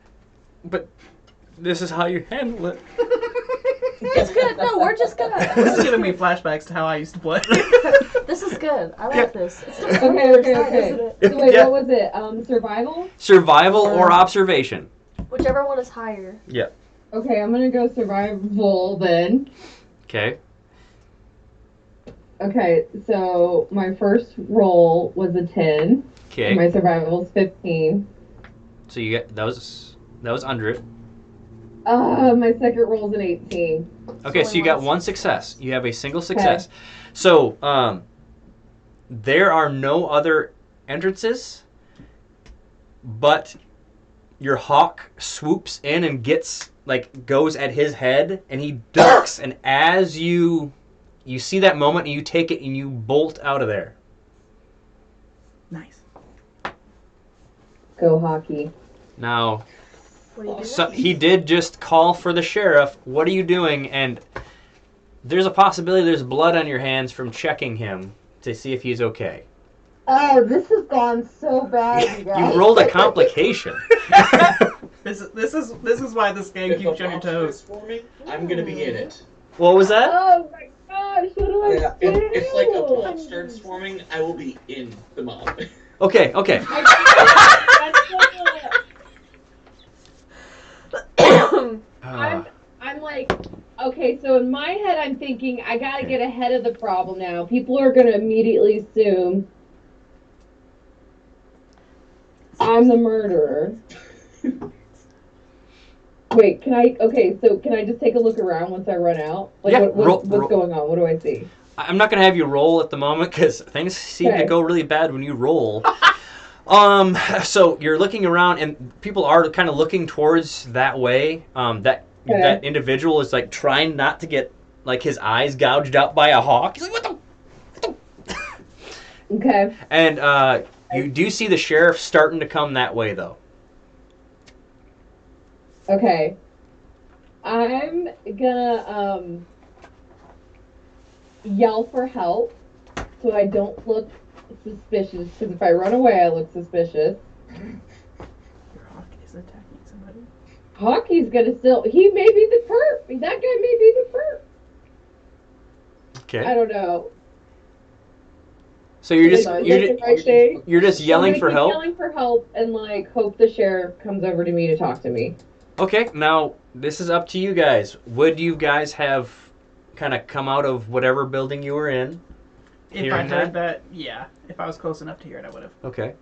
But this is how you handle it. It's good. No, we're just good. This is giving me flashbacks to how I used to play. This is good. I like this. It's just Okay. isn't it? So wait, Yeah. what was it? Survival? Survival or observation. Whichever one is higher. Okay, I'm gonna go survival then. Okay. Okay, so my first roll was a 10. Okay. My survival's 15. So you get that was under it. My second roll's an 18. Okay, so you got only one success. You have a single success. So there are no other entrances, but your hawk swoops in and goes at his head, and he ducks. And as you see that moment, and you take it and you bolt out of there. Nice. Go hockey. Now, What do you do? so next? he did just call for the sheriff. What are you doing? And there's a possibility there's blood on your hands from checking him to see if he's okay. Oh, this has gone so bad, you guys. You rolled a complication. This is why this game if keeps you on your monster toes. is forming, I'm gonna be in it. What was that? Oh my gosh, what do I Yeah, do? if like a mob starts forming, I will be in the mob. Okay. I'm like, okay, so in my head, I'm thinking I gotta get ahead of the problem now. People are gonna immediately assume I'm the murderer. Wait, can I just take a look around once I run out? Like, Yeah, what's roll. going on? What do I see? I'm not gonna have you roll at the moment because things seem to Okay. go really bad when you roll. So you're looking around and people are kind of looking towards that way. Okay. That individual is like trying not to get like his eyes gouged out by a hawk. He's like, what the? Okay. And you do see the sheriff starting to come that way though. Okay. I'm gonna yell for help so I don't look suspicious. Because if I run away, I look suspicious. Your hawk is attacking somebody. Hockey's gonna still. He may be the perp. That guy may be the perp. I Okay. don't know. So you're Is just that you're, the ju- right thing? you're just I'm yelling gonna for keep help. yelling for help and like hope the sheriff comes over to me to talk to me. Okay, now this is up to you guys. Would you guys have kind of come out of whatever building you were in? If I Hearing heard that, yeah. If I was close enough to hear it, I would have. Okay.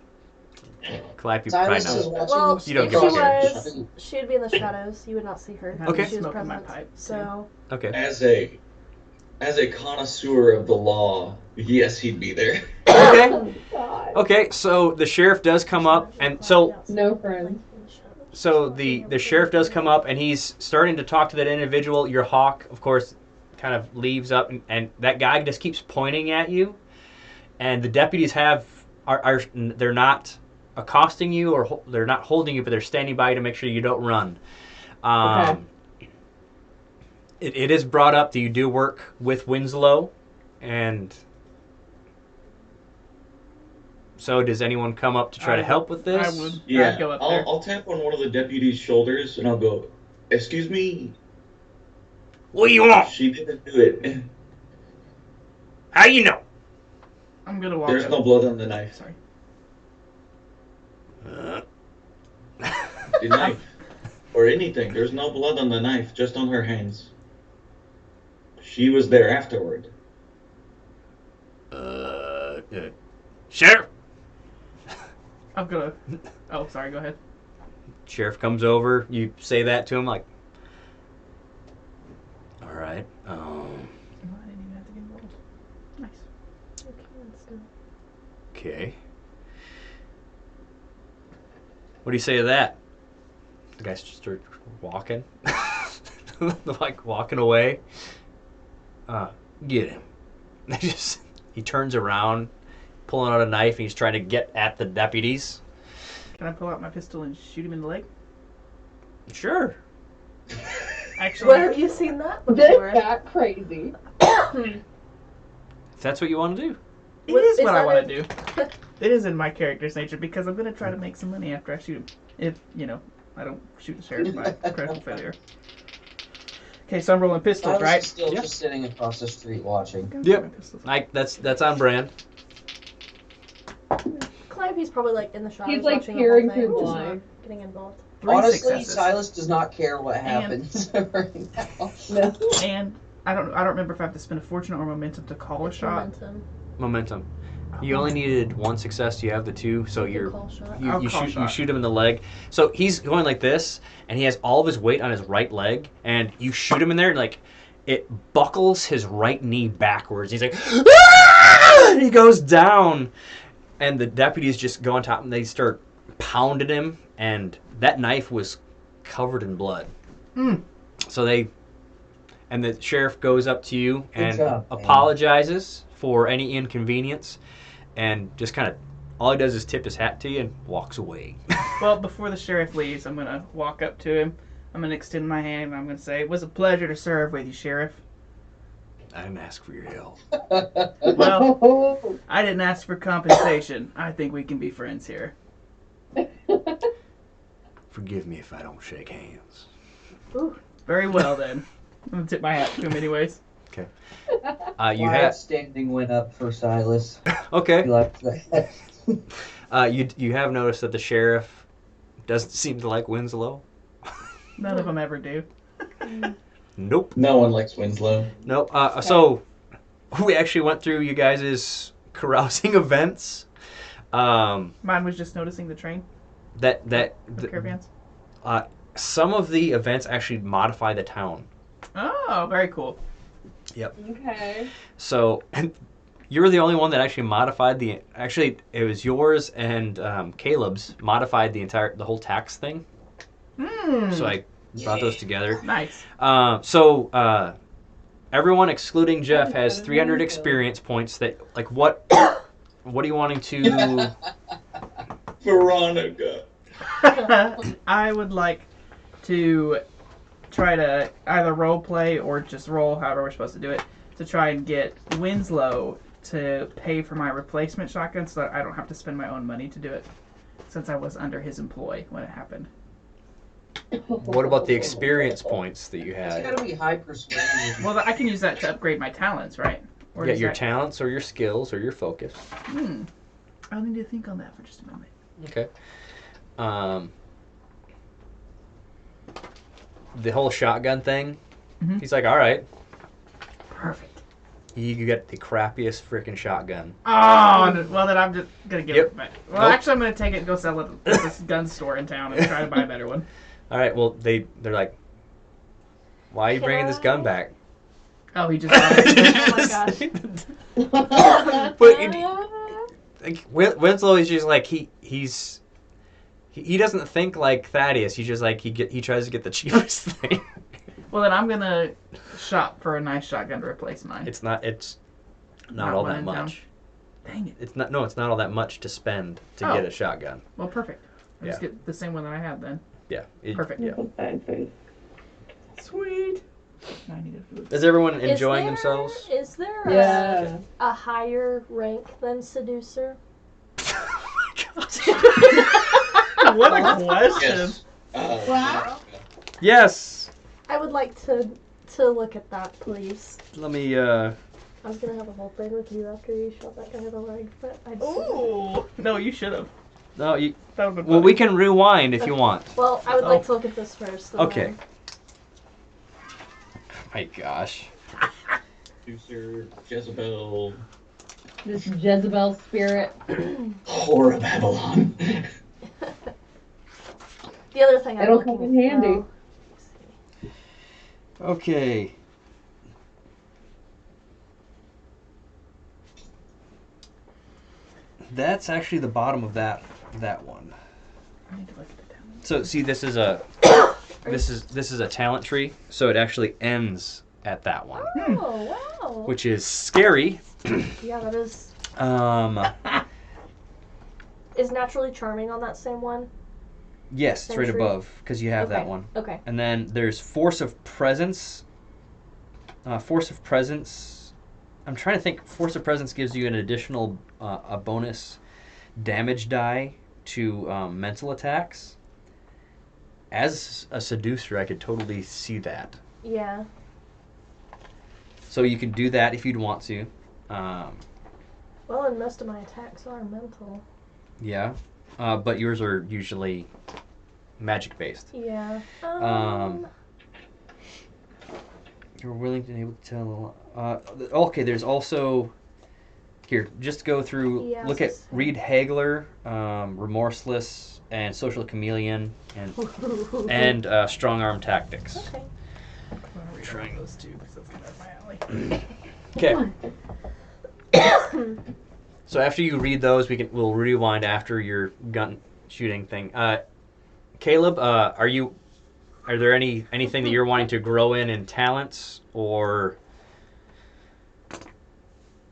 Clap, you probably Silas is know. watching. Well, You don't if give she a shit. was, she'd be in the shadows. You would not see her. And Okay. She was smoking my present. pipe, too. So Okay. As a connoisseur of the law, yes, he'd be there. Okay. Oh, God. Okay, so the sheriff does come up, and so No friends. the sheriff does come up, and he's starting to talk to that individual. Your hawk, of course, kind of leaves up, and that guy just keeps pointing at you. And the deputies are they're not accosting you or they're not holding you, but they're standing by to make sure you don't run. Okay. It is brought up that you do work with Winslow, and so does anyone come up to try to help with this? I would. Yeah, I'd go up there. I'll tap on one of the deputies' shoulders and I'll go, "Excuse me, What do you want? she didn't do it. How you know? I'm gonna walk There's up. no blood on the knife. Sorry. The knife. Or anything. There's no blood on the knife, just on her hands. She was there afterward." Sheriff. I'm gonna. Oh, sorry. Go ahead. Sheriff comes over. You say that to him like, all right. Oh, I didn't even have to get involved. Nice. Okay. What do you say to that? The guys just start walking, like walking away. Get him. He turns around, pulling out a knife, and he's trying to get at the deputies. Can I pull out my pistol and shoot him in the leg? Sure. Actually, where have you seen that This before? got crazy. If that's what you want to do. it is Is what I that want it? to do. It is in my character's nature because I'm gonna try to make some money after I shoot him. If I don't shoot the sheriff by critical failure. Okay, so I'm rolling pistols, Silas right? is still Yeah. just sitting across the street watching. Yep. That's on brand. Clancy's probably like in the shadows He's, like, watching peering the whole thing, through just blind. not getting involved. 3 Honestly, successes. Silas does not care what happens right now. No. And I don't remember if I have to spend a fortune or momentum to call a It's shot. momentum. Momentum. You only needed one success. You have the two, so You you're call shot. you, I'll you call shoot you shot. shoot him in the leg. So he's going like this, and he has all of his weight on his right leg, and you shoot him in there, and like it buckles his right knee backwards. He's like, "Ah!" And he goes down, and the deputies just go on top, and they start pounding him, and that knife was covered in blood. Mm. So and the sheriff goes up to you and job, man. apologizes for any inconvenience, and just kind of all he does is tip his hat to you and walks away. Well, before the sheriff leaves, I'm gonna walk up to him. I'm gonna extend my hand and I'm gonna say, "It was a pleasure to serve with you, Sheriff." I didn't ask for your help. Well, I didn't ask for compensation. I think we can be friends here. Forgive me if I don't shake hands. Very well then. I'm gonna tip my hat to him anyways. You Quiet have standing went up for Silas. He okay. liked that. You have noticed that the sheriff doesn't seem to like Winslow. None of them ever do. Nope. No one likes Winslow. Nope. So we actually went through you guys' carousing events. Mine was just noticing the train The of caravans. some of the events actually modify the town. Oh, very cool. Okay. So, and you were the only one that actually modified the. Actually, it was yours and Caleb's modified the whole tax thing. So I brought those together. Nice. Everyone excluding Jeff has 300 experience points. That like what? What are you wanting to? Veronica. I would like to try to either role play or just roll, however we're supposed to do it, to try and get Winslow to pay for my replacement shotgun so that I don't have to spend my own money to do it, since I was under his employ when it happened. What about the experience points that you It's had? gotta be high persuasion. Well, I can use that to upgrade my talents, right? Or Yeah, does your that- talents or your skills or your focus. I'll need to think on that for just a moment. Okay. The whole shotgun thing. Mhm. He's like, all right, Perfect. you get the crappiest freaking shotgun. Oh, well then I'm just gonna give Yep. it back. Well, Nope. actually, I'm gonna take it and go sell it at this gun store in town and try to buy a better one. All right. Well, they're like, why are you Can bringing this gun I? back? Oh, he just. Bought it. Oh my gosh. But like, Winslow is just like he doesn't think like Thaddeus. He's just like he tries to get the cheapest thing. Well, then I'm gonna shop for a nice shotgun to replace mine. It's not Not all one that in town. much. Dang it. It's not all that much to spend to Oh. get a shotgun. Well, perfect. I'll just Yeah. get the same one that I have then. Yeah. Perfect. Yeah. Sweet. Now I need a food. Is everyone Is enjoying there- themselves? Is there Yeah. a higher rank than seducer? What a question. Yes. Wow. Yes. I would like to look at that, please. Let me. I was gonna have a whole thing with you after you shot that guy in the leg, but I just Ooh. No, you should have. No. You, That would have been well, funny. we can rewind if you want. Well, I would like to look at this first. and Okay. then- My gosh. Producer, Jezebel, This Jezebel spirit. whore of Babylon. The other thing It'll I'm come looking in handy. Okay. That's actually the bottom of that one. I need to look at the town. So see, this is a talent tree. So it actually ends at that one, Oh wow! which is scary. Yeah, that is. Is naturally charming on that same one? Yes, it's Same right tree? above because you have that Okay. one. Okay. And then there's force of presence. Force of presence. I'm trying to think. Force of presence gives you an additional a bonus damage die to mental attacks. As a seducer, I could totally see that. Yeah. So you can do that if you'd want to. Well, and most of my attacks are mental. Yeah. But yours are usually magic based. Yeah. You're willing to be able to tell. Okay, there's also. Here, just go through. Yeah, Look I at was Reed Hagler, Remorseless, and Social Chameleon, and Strong Arm Tactics. Okay. I'm gonna read Trying. those two because that's kind of my alley. Okay. So after you read those, we'll rewind after your gun shooting thing. Caleb, are there anything that you're wanting to grow in talents or?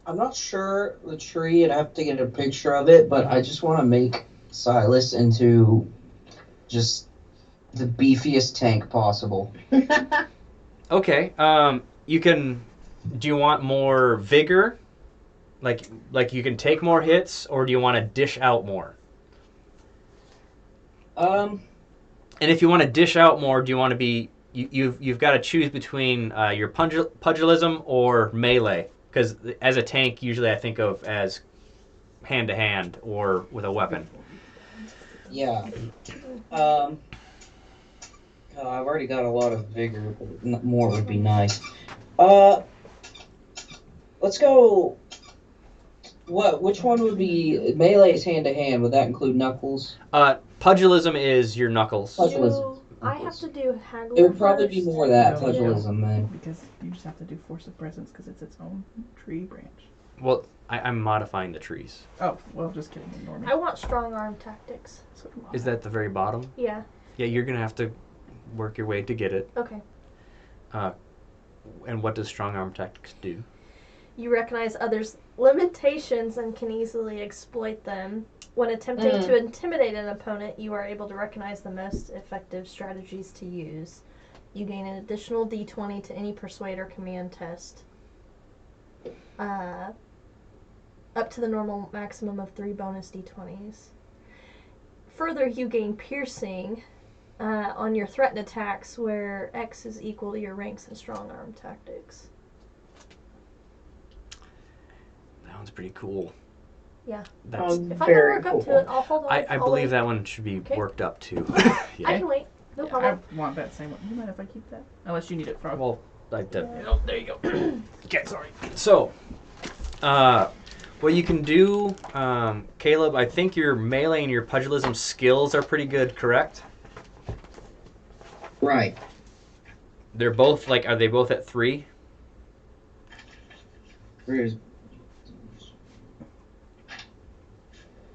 I'm not sure the tree, and I have to get a picture of it, but I just want to make Silas into just the beefiest tank possible. Okay. You can. Do you want more vigor? Like you can take more hits, or do you want to dish out more? Um, And if you want to dish out more, do you want to be? You've got to choose between your pugilism or melee. Because as a tank, usually I think of as hand to hand or with a weapon. yeah. I've already got a lot of vigor, but more would be nice. Let's go. Which one would be melee? Is hand to hand? Would that include knuckles? Pugilism is your knuckles. Pugilism. I have to do Haggler It would probably be first. more of that No, pugilism then. Because you just have to do force of presence because it's its own tree branch. Well, I'm modifying the trees. Oh, well, just kidding. Ignore me. I want strong arm tactics. So do I. Is that the very bottom? Yeah. Yeah, you're gonna have to work your way to get it. Okay. And what does strong arm tactics do? You recognize others' limitations and can easily exploit them. When attempting to intimidate an opponent, you are able to recognize the most effective strategies to use. You gain an additional d20 to any persuade or command test. Up to the normal maximum of 3 bonus d20s. Further, you gain piercing on your threatened attacks, where X is equal to your ranks in strong arm tactics. one's pretty cool. Yeah. That's, If I can Very work up cool. to it, I'll hold on. I I'll believe wait. that one should be Okay. worked up too. I Yeah. can wait. No I problem. want that same one. You mind if I keep that? Unless you need it for. Well, like that. Oh, there you go. Okay, sorry. So, what you can do, Caleb, I think your melee and your pugilism skills are pretty good, correct? Right. They're both, like, are they both at 3? Where's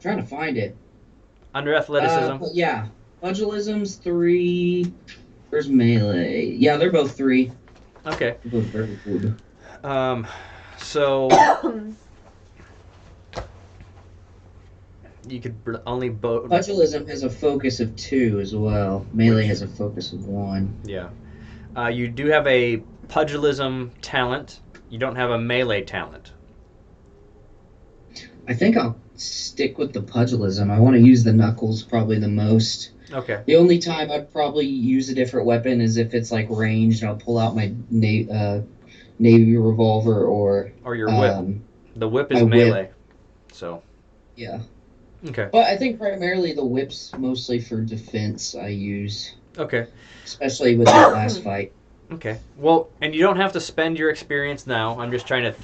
trying to find it. Under athleticism? Yeah. Pugilism's 3. Where's melee? Yeah, they're both 3. Okay. They're both very good. So you could only Pugilism has a focus of 2 as well. Melee has a focus of 1. Yeah. You do have a pugilism talent. You don't have a melee talent. I think I'll stick with the pugilism. I want to use the knuckles probably the most. Okay. The only time I'd probably use a different weapon is if it's like ranged. I'll pull out my navy revolver or your whip. The whip is my whip. melee. So. Yeah. Okay. But I think primarily the whip's mostly for defense I use. Okay. Especially with that last fight. Okay. Well, and you don't have to spend your experience now. I'm just trying to,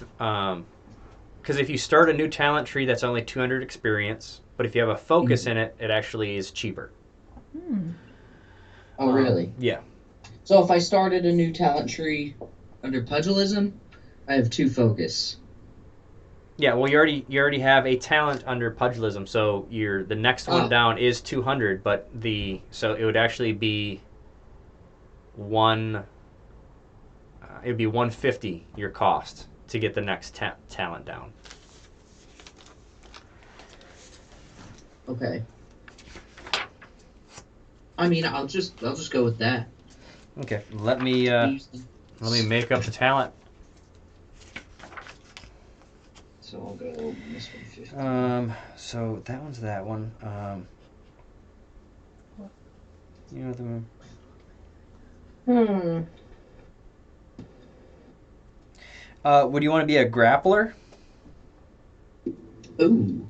because if you start a new talent tree, that's only 200 experience. But if you have a focus in it, it actually is cheaper. Oh, really? Yeah. So if I started a new talent tree under pugilism, I have 2 focus. Yeah. Well, you already have a talent under pugilism, so the next one down is 200, but so it would actually be it would be 150 your cost to get the next talent down. Okay. I mean, I'll just go with that. Okay. Let me make up the talent. So I'll go this 150. So that one's that one. You know would you want to be a grappler? Ooh.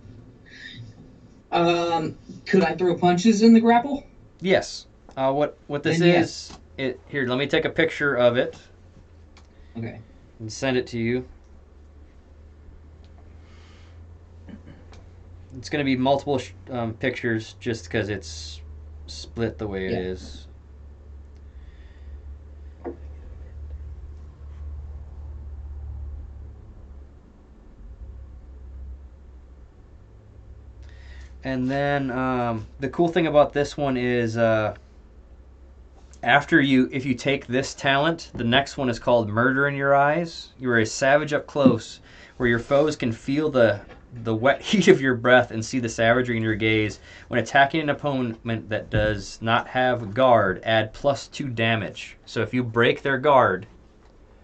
Could I throw punches in the grapple? Yes. What this Then is? Here. Let me take a picture of it Okay. and send it to you. It's going to be multiple pictures just because it's split the way it is. And then the cool thing about this one is if you take this talent, the next one is called Murder in Your Eyes. You are a savage up close, where your foes can feel the wet heat of your breath and see the savagery in your gaze. When attacking an opponent that does not have guard, add +2 damage. So if you break their guard...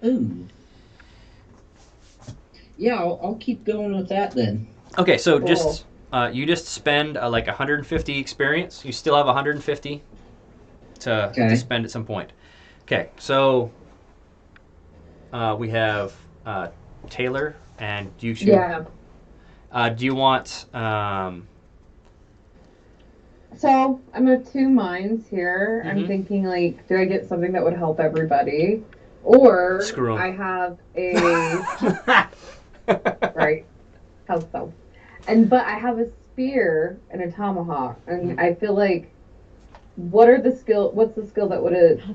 Ooh. Yeah, I'll keep going with that then. Okay, so just you just spend like 150 experience. You still have 150 to spend at some point. Okay, so we have Taylor and Yuxu. Yeah. Do you want... So I'm of 2 minds here. I'm Mhm. thinking, like, do I get something that would help everybody? Or Screw 'em. I have a... right. How so? But I have a spear and a tomahawk. And I feel like, what's the skill that would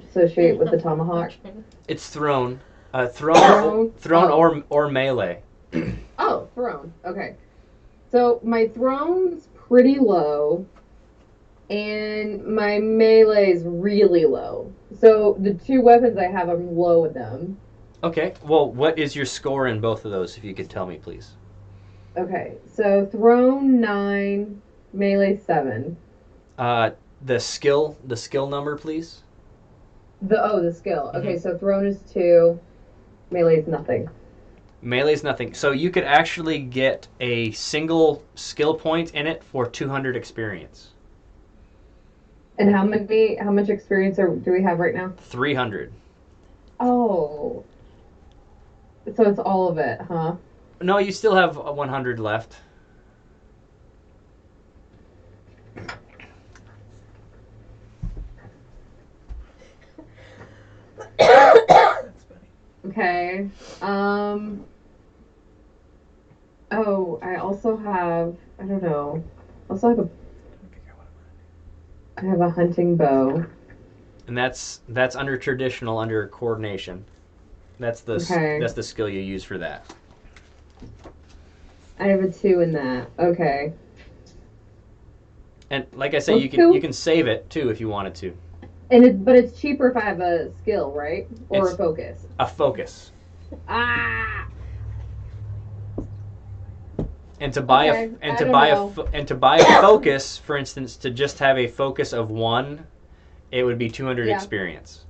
associate with the tomahawk? It's thrown. Thrown or melee. Oh, thrown. Okay. So my thrown's pretty low, and my melee's really low. So the 2 weapons I have, I'm low with them. Okay. Well, what is your score in both of those, if you could tell me, please? Okay. So thrown 9, melee 7. The skill number, please. The skill. Okay, so thrown is 2, melee's nothing. Melee's nothing. So you could actually get a single skill point in it for 200 experience. And how much experience do we have right now? 300. Oh. So it's all of it, huh? No, you still have 100 left. That's funny. Okay. Oh, I also have. I don't know. I also have a. I have a hunting bow. And that's under traditional, under coordination. That's the Okay. that's the skill you use for that. I have a 2 in that. Okay. And like I say, Well, you two- can save it too if you wanted to. But it's cheaper if I have a skill, right? Or It's- a focus. A focus. Ah. And to buy Okay, and I to don't buy know. and to buy a focus, for instance, to just have a focus of 1, it would be 200 Yeah. experience.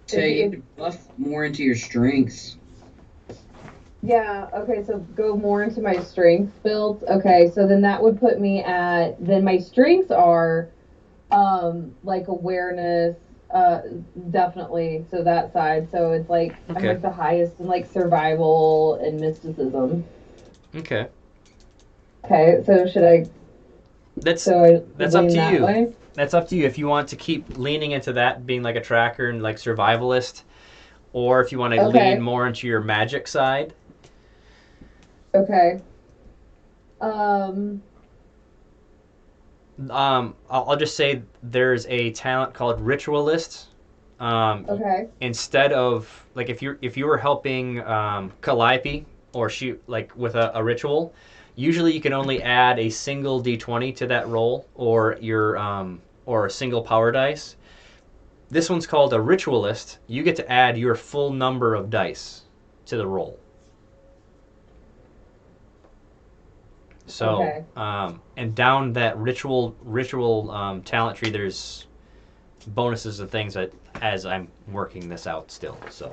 So you need to buff more into your strengths. Yeah, okay, so go more into my strength builds. Okay, so then that would put me at then my strengths are like awareness, definitely. So that side. So it's like I'm Okay. like the highest in like survival and mysticism. Okay. Okay, so should I That's so I That's up lean to that you. way? That's up to you if you want to keep leaning into that, being like a tracker and like survivalist, or if you want to Okay. lean more into your magic side. Okay. Um I'll just say there's a talent called ritualist. okay. Instead of like if you were helping Calliope or shoot like with a ritual, usually you can only add a single d20 to that roll or your or a single power dice. This one's called a ritualist. You get to add your full number of dice to the roll. So, Okay. and down that ritual talent tree, there's bonuses and things that as I'm working this out still. So,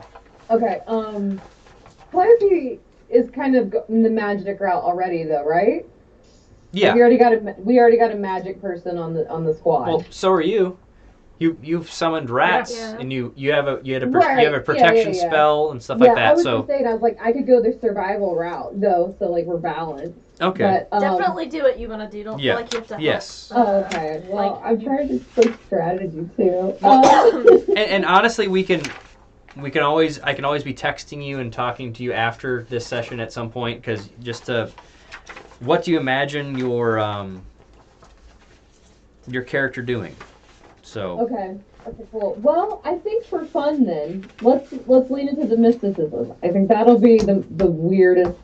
Okay. Calliope is kind of in the magic route already though, right? yeah. We already got a magic person on the squad. Well, so are you. You've summoned rats, Yeah. and you have a you have a Right. protection Yeah. spell and stuff yeah, like that. I was So just saying, I was like, I could go the survival route though, so like we're balanced. okay, But Definitely do what you want to do. Don't Yeah. feel like you have to help. Yes. Oh, okay. Well, Like- I'm trying to play strategy too. and honestly, we can always I can always be texting you and talking to you after this session at some point because just to what do you imagine your character doing? So Okay. Okay, cool. Well, I think for fun then, let's lean into the mysticism. I think that'll be the weirdest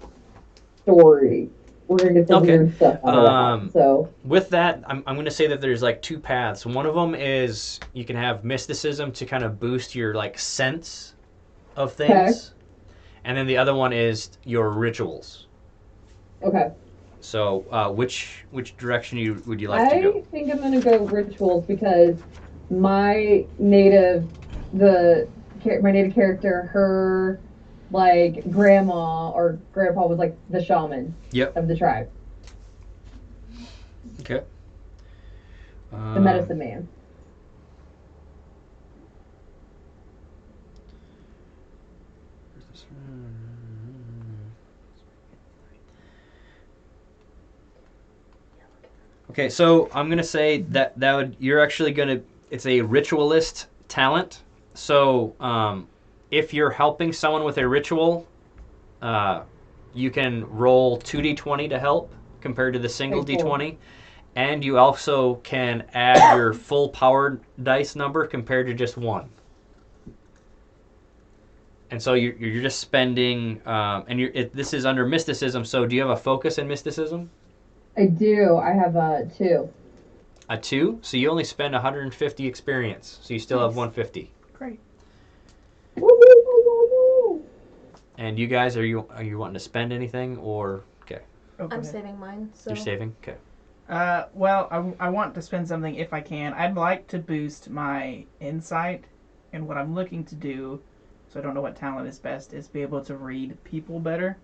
story. We're gonna get some Okay. weird stuff out of that. So with that, I'm going to say that there's like 2 paths. One of them is you can have mysticism to kind of boost your like sense of things, and then the other one is your rituals. okay. So which direction would you like to I go? think I'm gonna go rituals because my native character, her like grandma or grandpa was like the shaman Yep. of the tribe, Okay. the medicine man. Okay, so I'm gonna say that you're actually gonna it's a ritualist talent. So if you're helping someone with a ritual, you can roll 2d20 to help compared to the single Okay, cool. d20, and you also can add your full power dice number compared to just 1. And so you're just spending, and this is under mysticism. So do you have a focus in mysticism? I do. I have 2. A 2, so you only spend 150 experience, so you still have Nice. 150. Great. And you guys, are you wanting to spend anything or okay? Oh, go I'm ahead. saving mine. So You're saving, okay. Well, I want to spend something if I can. I'd like to boost my insight, and what I'm looking to do, so I don't know what talent is best, is be able to read people better.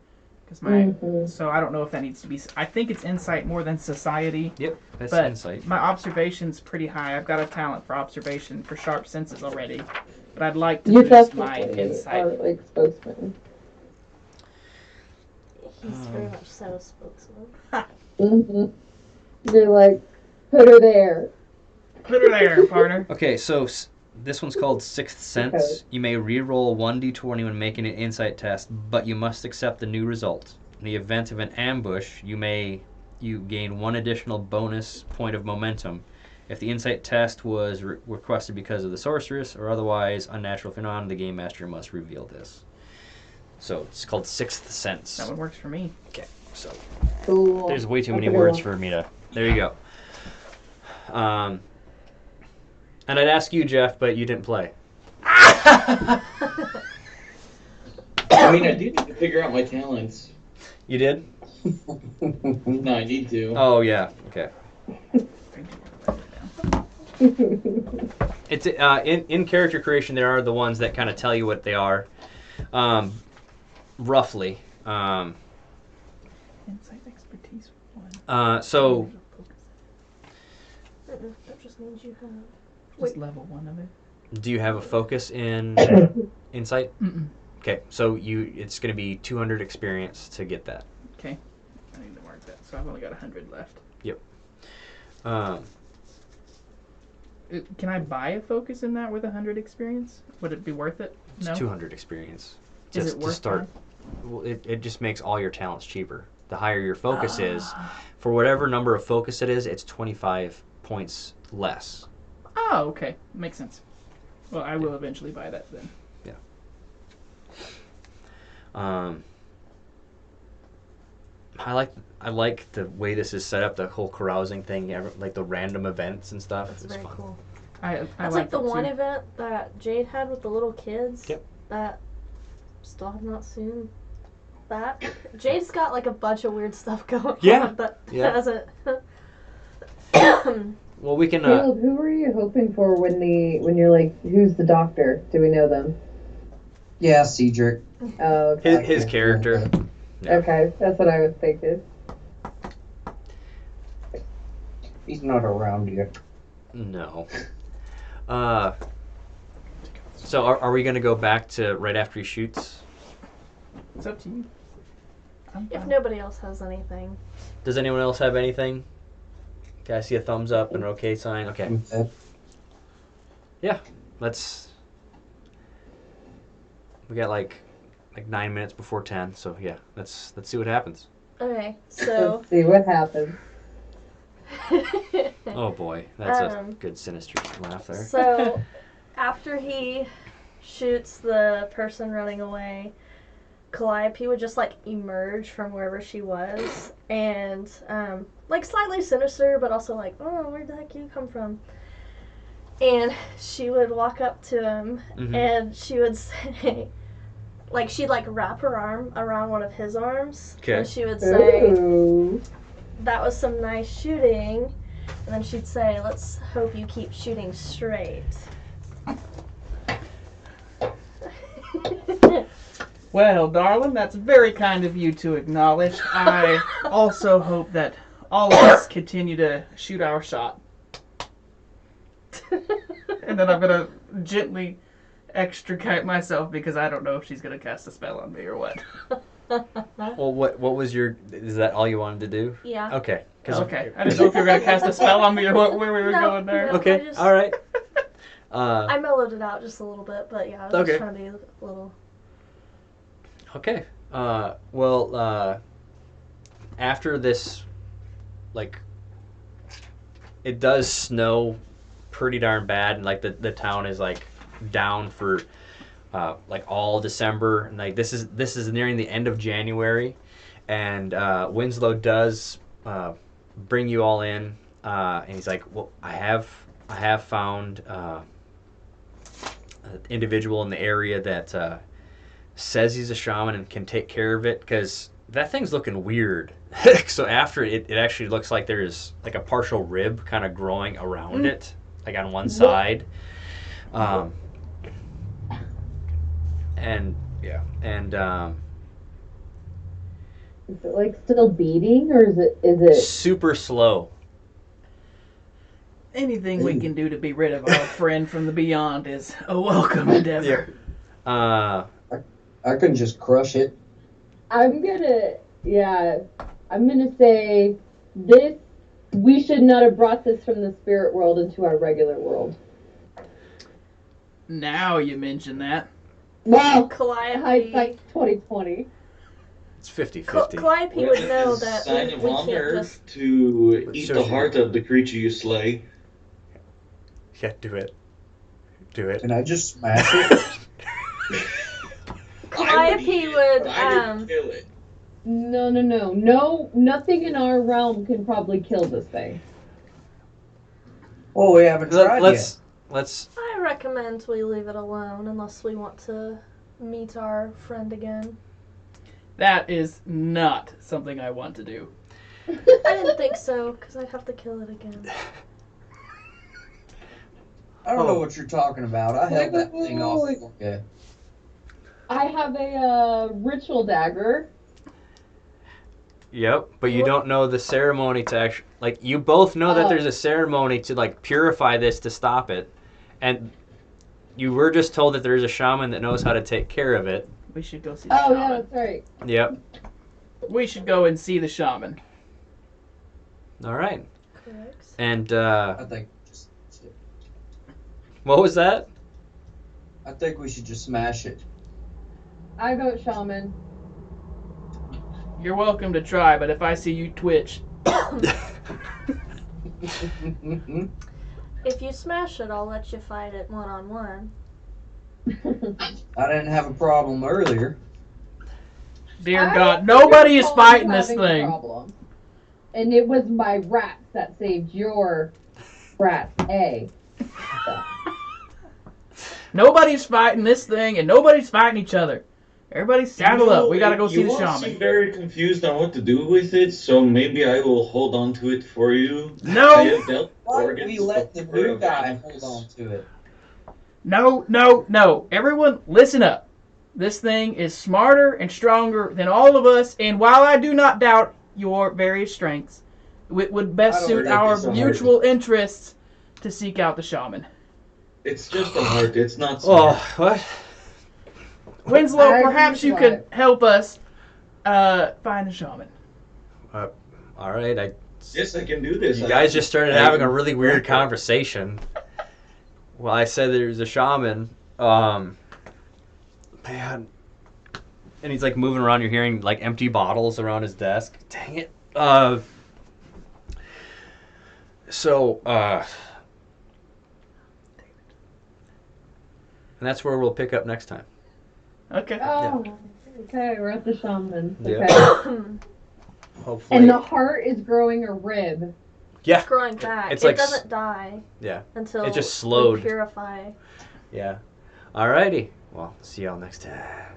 Because so I don't know if that needs to be. I think it's insight more than society. Yep, that's But insight. my observation's pretty high. I've got a talent for observation for sharp senses already, but I'd like to You boost my definitely insight. are like spokesman. He's very much so a spokesman. You're like, put her there. Put her there, partner. Okay, so this one's called Sixth Sense. Okay. You may re-roll 1d20 when making an insight test, but you must accept the new result. In the event of an ambush, you gain one additional bonus point of momentum. If the insight test was requested because of the sorceress or otherwise unnatural phenomenon, the game master must reveal this. So it's called Sixth Sense. That one works for me. Okay, so Cool. there's way too That's many a good words one. for me to. There you go. And I'd ask you, Jeff, but you didn't play. I mean, I do need to figure out my talents. You did? No, I need to. Oh yeah. Okay. It's in character creation. There are the ones that kind of tell you what they are, roughly. Insight expertise 1. So That just means you have. Just level 1 of it. do you have a focus in insight? Mm-mm. Okay, so it's going to be 200 experience to get that. Okay. I need to mark that. So I've only got 100 left. Can I buy a focus in that with 100 experience? Would it be worth it? It's No. 200 experience. Is Just it to worth start. that? Well, it just makes all your talents cheaper. The higher your focus is, Ah. for whatever number of focus it is, it's 25 points less. Oh, okay. Makes sense. Well, I will eventually buy that then. I like the way this is set up. The whole carousing thing, like the random events and stuff. That's It's very fun. cool. I That's like like the that one too. event that Jade had with the little kids. Yep. That still have not seen that. Jade's got like a bunch of weird stuff going Yeah. on that Yeah. hasn't. Well, we can. Caleb, who were you hoping for when you're like, who's the doctor? Do we know them? Yeah, Cedric. Oh, okay. His character. Yeah. Okay, that's what I was thinking. He's not around yet. No. So are we going to go back to right after he shoots? It's up to you. I'm If fine. nobody else has anything. Does anyone else have anything? Okay, I see a thumbs up and an okay sign. Okay, let's. We got like 9 minutes before 10, so yeah, let's see what happens. Okay, so. Let's see what happens. Oh boy, that's a Um, good sinister laugh there. So, after he shoots the person running away, Calliope would just like emerge from wherever she was, and like slightly sinister, but also like, oh, where the heck you come from? And she would walk up to him, Mhm. and she would say, like she'd like wrap her arm around one of his arms, Okay. and she would say, Ooh. that was some nice shooting. And then she'd say, let's hope you keep shooting straight. Well, darling, that's very kind of you to acknowledge. I also hope that all of us continue to shoot our shot. And then I'm going to gently extricate myself because I don't know if she's going to cast a spell on me or what. Well, what was your? Is that all you wanted to do? Yeah. Okay. 'Cause- Okay, I didn't know if you were going to cast a spell on me or where we were No, going there. no. Okay. I just- All right. I mellowed it out just a little bit, but yeah, I was Okay. just trying to be a little. Okay. After this, like, it does snow pretty darn bad, and like the town is like down for like all December, and like this is nearing the end of January, and Winslow does bring you all in, and he's like, well, I have found an individual in the area that says he's a shaman and can take care of it, because that thing's looking weird. So after it actually looks like there's like a partial rib kind of growing around it, like on one side. And yeah, and Is it like still beating, or is it? super slow. Anything we can do to be rid of our friend from the beyond is a welcome endeavor. Uh, I can just crush it. I'm gonna Yeah, I'm gonna say this. We should not have brought this from the spirit world into our regular world. Now you mention that. Well, Calliope, hindsight's 2020. It's 50-50. Calliope Well, would it know is that sign of we can't honor just. to It eat shows the you- heart of the creature you slay. Yeah, do it. Do it. Can I just smash it? Calliope would, but I didn't kill it. No, nothing in our realm can probably kill this thing. Oh, we haven't tried yet. Let's. I recommend we leave it alone unless we want to meet our friend again. That is not something I want to do. I didn't think so, because I'd have to kill it again. I don't know what you're talking about. I held that thing off Wait. for you. I have a ritual dagger. Yep, but you don't know the ceremony to actually. Like, you both know that there's a ceremony to, like, purify this to stop it. And you were just told that there's a shaman that knows how to take care of it. We should go see the Oh shaman. yeah, that's right. Yep. We should go and see the shaman. All right. Correct. And, I think just, what was that? I think we should just smash it. I vote shaman. You're welcome to try, but if I see you twitch, If you smash it, I'll let you fight it one-on-one. I didn't have a problem earlier. dear I God, don't nobody is recall fighting you this having a thing. problem. And it was my rats that saved your rats. Nobody's fighting this thing, and nobody's fighting each other. Everybody saddle up. We gotta go see the You all seem shaman. very confused on what to do with it, so maybe I will hold on to it for you. I No, have dealt Why don't organs we let the before new of guy animals. hold on to it? no. Everyone, listen up. This thing is smarter and stronger than all of us, and while I do not doubt your various strengths, it would I best don't suit think our it's a mutual interests to seek out the shaman. It's just a heart. It's not Oh, smart. what? Winslow, I perhaps you agree could with help us find the shaman. All right, Yes, I can do this. you I guys have- just started I having a can- really weird conversation. Well, I said there's a shaman. Man. And he's like moving around. You're hearing like empty bottles around his desk. Dang it. And that's where we'll pick up next time. Okay. Oh, okay, we're at the shaman. Yeah. Okay. Hopefully. And the heart is growing a rib. Yeah. Growing back. It's It like doesn't die. Yeah. Until It just slowed. we purify. Yeah. Alrighty. Well, see y'all next time.